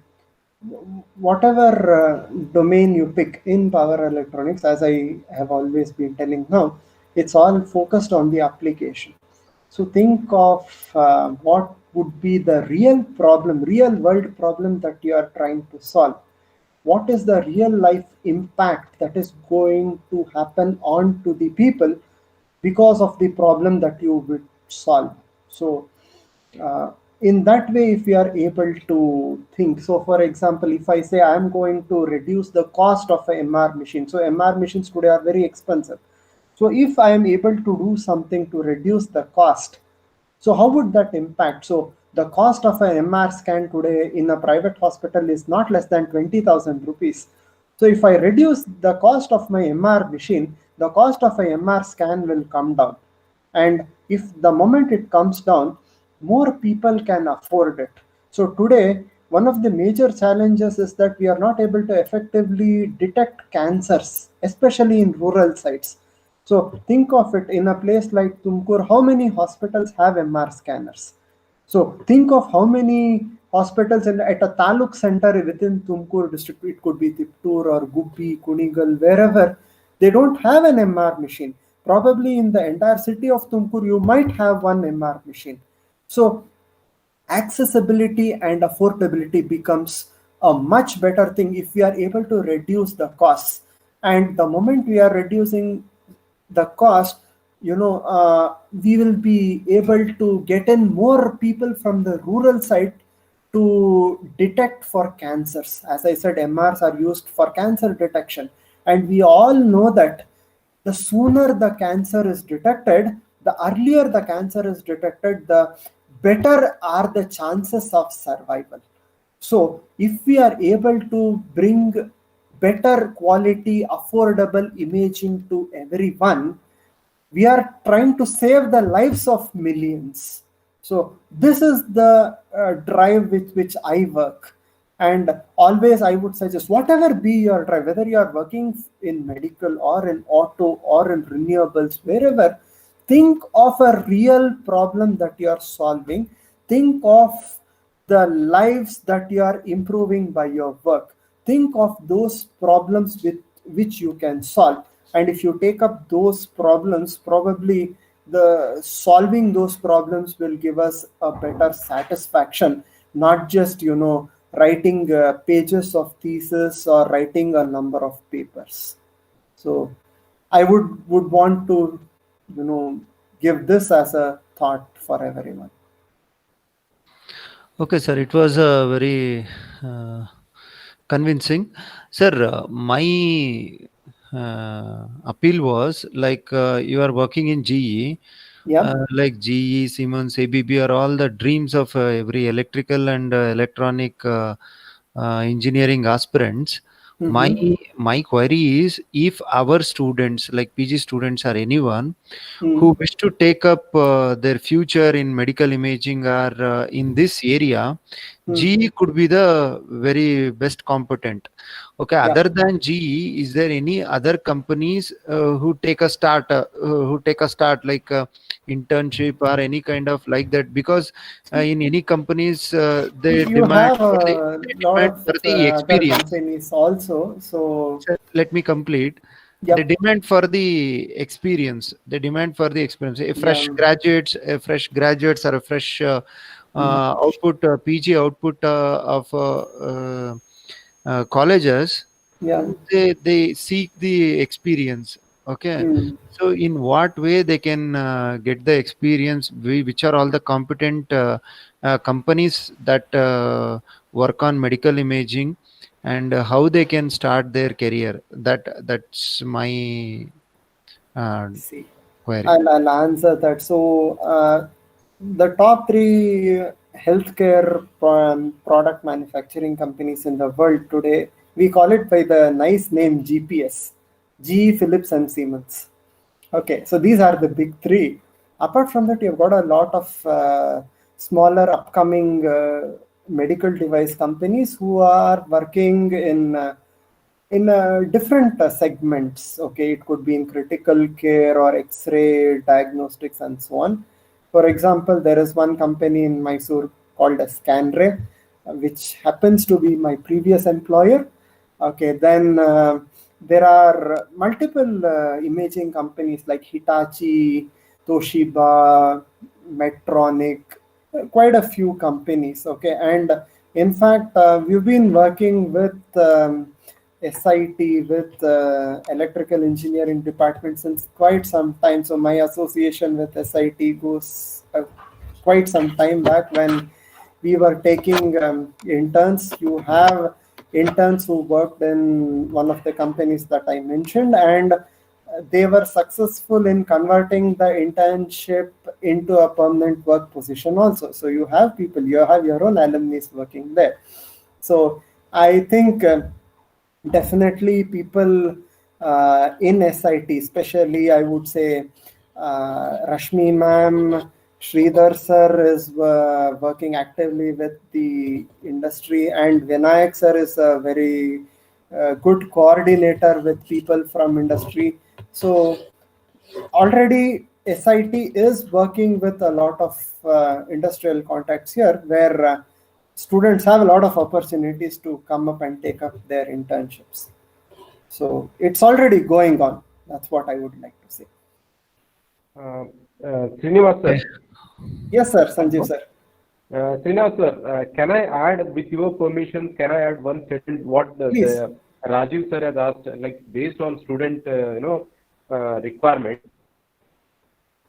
whatever domain you pick in power electronics, as I have always been telling now, it's all focused on the application. So think of what would be the real problem, real world problem that you are trying to solve. What is the real life impact that is going to happen on to the people because of the problem that you would solve? So uh, in that way, if we are able to think, so for example, if I say I am going to reduce the cost of a MR machine, so MR machines today are very expensive. So if I am able to do something to reduce the cost, so how would that impact? So the cost of an MR scan today in a private hospital is not less than 20,000 rupees. So if I reduce the cost of my MR machine, the cost of a MR scan will come down. And if the moment it comes down, more people can afford it. So today, one of the major challenges is that we are not able to effectively detect cancers, especially in rural sites. So think of it, in a place like Tumkur, how many hospitals have MR scanners? So think of how many hospitals at a taluk center within Tumkur district. It could be Tiptur or Gubbi, Kunigal, wherever. They don't have an MR machine. Probably in the entire city of Tumkur, you might have one MR machine. So accessibility and affordability becomes a much better thing if we are able to reduce the costs. And the moment we are reducing the cost, we will be able to get in more people from the rural side to detect for cancers. As I said, MRs are used for cancer detection, and we all know that the sooner the cancer is detected, the earlier the cancer is detected, the better are the chances of survival. So, if we are able to bring better quality, affordable imaging to everyone, we are trying to save the lives of millions. So this is the drive with which I work. And always I would suggest, whatever be your drive, whether you are working in medical or in auto or in renewables, wherever, think of a real problem that you are solving. Think of the lives that you are improving by your work. Think of those problems with which you can solve. And if you take up those problems, probably the solving those problems will give us a better satisfaction, not just writing pages of thesis or writing a number of papers. So I would want to give this as a thought for everyone. Okay, sir. It was very convincing, sir. My appeal was like you are working in GE, Yeah. like GE, Siemens, ABB are all the dreams of every electrical and electronic engineering aspirants. My Mm-hmm. my query is, if our students, like PG students or anyone Mm. who wish to take up their future in medical imaging or in this area, Mm. GE could be the very best competent. Okay, Yeah. other than GE, is there any other companies who take a start like internship or any kind of like that? Because in any companies they You demand have for the a they lot demand of for the other experience. companies also. So, Sir, let me complete. They yep. demand for the experience. They demand for the experience. Yeah. A fresh graduates or a fresh Mm. output, PG output of colleges. Yeah. They seek the experience. Okay, Mm. so in what way they can get the experience? Which are all the competent companies that work on medical imaging, and how they can start their career? That's my uh, See, query. I'll answer that. So, the top three healthcare product manufacturing companies in the world today, we call it by the nice name GPS, GE, Philips, and Siemens. Okay, so these are the big three. Apart from that, you've got a lot of smaller upcoming medical device companies who are working in different segments. Okay, it could be in critical care or X-ray diagnostics and so on. For example, there is one company in Mysore called as Scanray, which happens to be my previous employer. Okay, then there are multiple imaging companies like Hitachi, Toshiba, Medtronic, quite a few companies. Okay, and in fact, we've been working with SIT, with electrical engineering department since quite some time. So my association with SIT goes quite some time back when we were taking interns. You have interns who worked in one of the companies that I mentioned, and they were successful in converting the internship into a permanent work position also. So you have people, you have your own alumni working there. So I think definitely people in SIT, especially I would say Rashmi ma'am, Sridhar sir is working actively with the industry, and Vinayak sir is a very good coordinator with people from industry. So already SIT is working with a lot of industrial contacts here, where students have a lot of opportunities to come up and take up their internships. So it's already going on. That's what I would like to say. Srinivas sir. Yes, sir, Sanjeev sir. Srinivas sir, can I add, with your permission, can I add one sentence what the Rajiv sir has asked, like based on student requirement?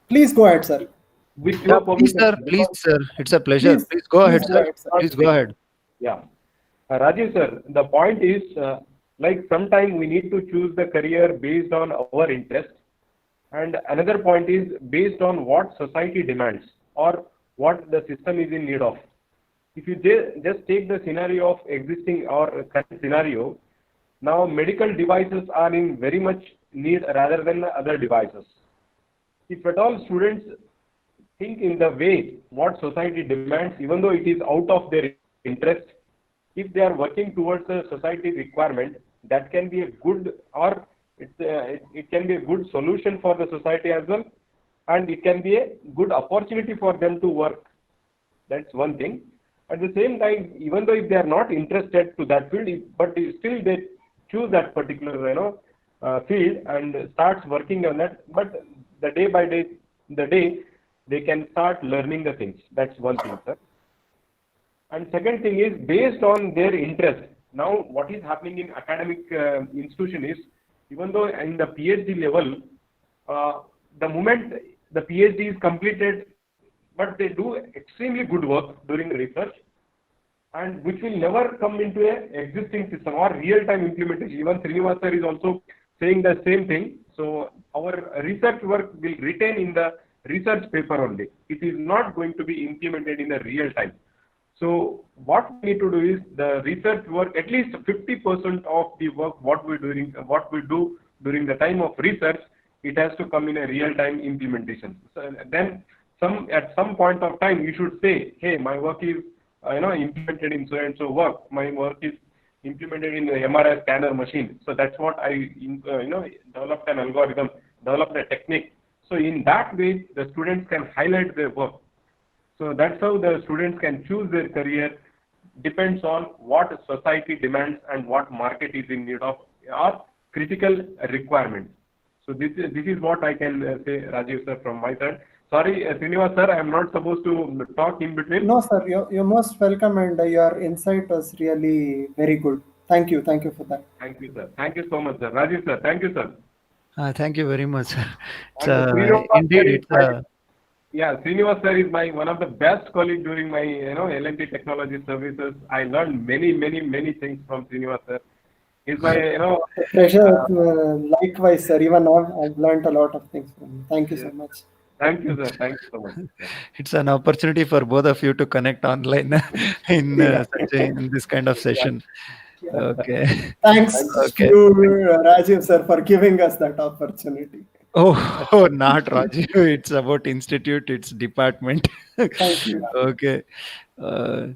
Please go ahead, sir. With your Please, permission, please, sir. It's a pleasure. Please go ahead, sir. Please go ahead. Yeah. Rajiv sir, the point is, like sometimes we need to choose the career based on our interest, and another point is based on what society demands or what the system is in need of. If you just take the scenario of existing or current scenario, now medical devices are in very much need rather than the other devices. If at all students think in the way what society demands, even though it is out of their interest, if they are working towards a society requirement, that can be a good, or it can be a good solution for the society as well, and it can be a good opportunity for them to work. That's one thing. At the same time, even though if they are not interested to that field, but still they choose that particular field and starts working on that. But the day by day, they can start learning the things. That's one thing, sir. And second thing is based on their interest. Now, what is happening in academic institution is, even though in the PhD level, the moment the PhD is completed, but they do extremely good work during research, and which will never come into a existing system or real-time implementation. Even Srinivas sir is also saying the same thing. So our research work will retain in the research paper only. It is not going to be implemented in the real time. So what we need to do is the research work, at least 50% of the work what we do during the time of research, it has to come in a real-time implementation. So then at some point of time you should say, hey, my work is implemented in so and so work. My work is implemented in the MRI scanner machine. So that's what I developed an algorithm, developed a technique. So in that way, the students can highlight their work. So that's how the students can choose their career. Depends on what society demands and what market is in need of, or critical requirements. So this is what I can say, Rajiv sir, from my side. Sorry, Srinivas sir, I am not supposed to talk in between. No, sir, you're most welcome, and your insight was really very good. Thank you for that. Thank you, sir. Thank you so much, sir. Rajiv sir, thank you, sir. Thank you very much. Indeed, yeah, Srinivas sir is one of the best colleagues during my L&T technology services. I learned many things from Srinivas sir. He's my pleasure. Likewise, sir. Even I've learned a lot of things from him. Thank you so much. Thank you, sir. Thank you so much. Yeah. It's an opportunity for both of you to connect online in Yeah. in this kind of session. Yeah. Okay. Thanks Thank to Okay. you, Rajiv sir, for giving us that opportunity. Oh, oh, not Rajiv. It's about institute. It's department. Thank you. Okay. Uh,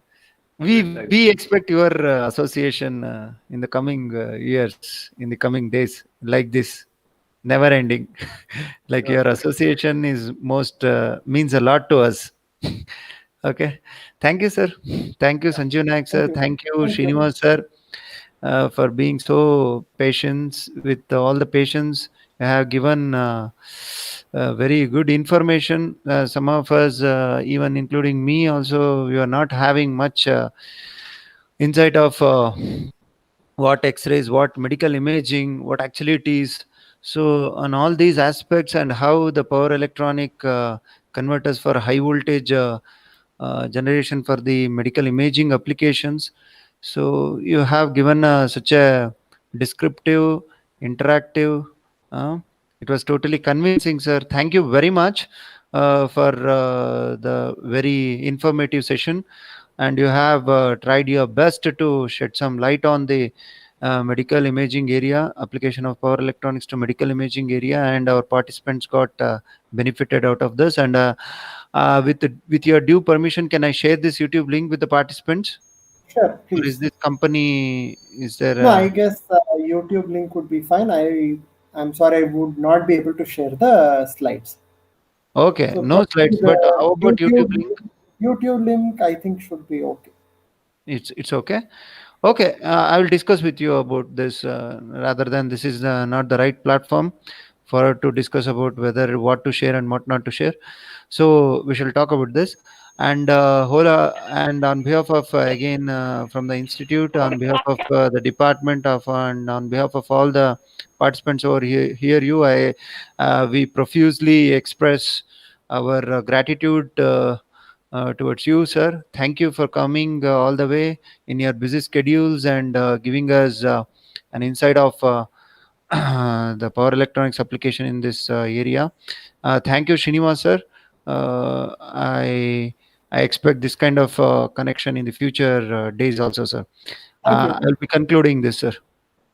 you. we expect your association in the coming years, in the coming days, like this, never ending. Like your association is most means a lot to us. Okay. Thank you, sir. Thank you, Sanjeev Naik, Thank sir. you. Thank you, Thank you. Srinivas, sir, for being so patient with all the patients. You have given very good information. Some of us, even including me, also, we are not having much insight of what X-rays, what medical imaging, what actually it is. So on all these aspects and how the power electronic converters for high voltage generation for the medical imaging applications. So you have given such a descriptive, interactive. Uh, it was totally convincing, sir. Thank you very much for the very informative session, and you have tried your best to shed some light on the medical imaging area, application of power electronics to medical imaging area, and our participants got benefited out of this. And with your due permission, can I share this YouTube link with the participants? Sure, Or is please. this company, is there No, I guess YouTube link would be fine. I'm sorry, I would not be able to share the slides. okay, So no probably slides, but the how about YouTube link? YouTube link I think should be okay. It's okay. Okay, I will discuss with you about this. Rather than this is not the right platform for to discuss about whether what to share and what not to share. So we shall talk about this. And and on behalf of again from the institute, on behalf of the department of, and on behalf of all the participants over here, you I we profusely express our gratitude towards you, sir. Thank you for coming all the way in your busy schedules and giving us an insight of the power electronics application in this area. Thank you, Srinivas, sir. I expect this kind of connection in the future days also, sir. Thank you. I'll be concluding this, sir.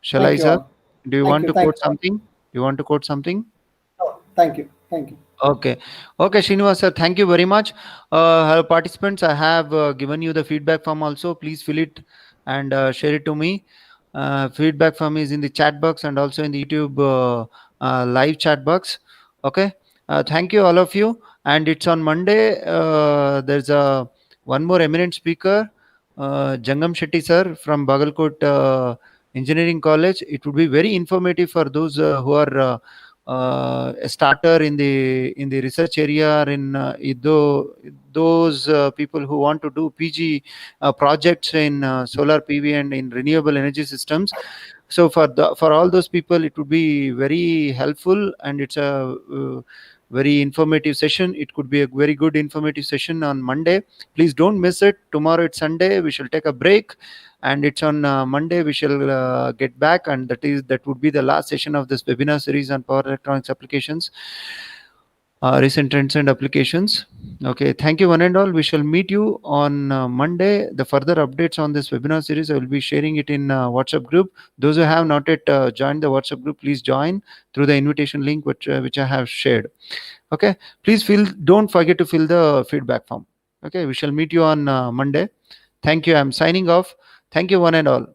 Shall I, Thank you sir? all. Do you Thank want you. to Thank quote you all. something? Do you want to quote something? Oh, thank you. Thank you. Okay. Okay, Srinivas, sir. Thank you very much. Hello, participants. I have given you the feedback form also. Please fill it and share it to me. Feedback form is in the chat box and also in the YouTube live chat box. Okay. Thank you, all of you. And it's on Monday. There's a one more eminent speaker, Jangam Shetty, sir, from Bagalkot Engineering College. It would be very informative for those who are a starter in the research area, or in those people who want to do PG projects in solar PV and in renewable energy systems. So for all those people, it would be very helpful, and it's a very informative session. It could be a very good informative session on Monday. Please don't miss it. Tomorrow it's Sunday. We shall take a break, and it's on Monday we shall get back, and that would be the last session of this webinar series on power electronics applications, recent trends and applications. Okay, thank you one and all. We shall meet you on Monday. The further updates on this webinar series, I will be sharing it in WhatsApp group. Those who have not yet joined the WhatsApp group, please join through the invitation link which I have shared. Okay, please don't forget to fill the feedback form. Okay, we shall meet you on Monday. Thank you. I'm signing off. Thank you one and all.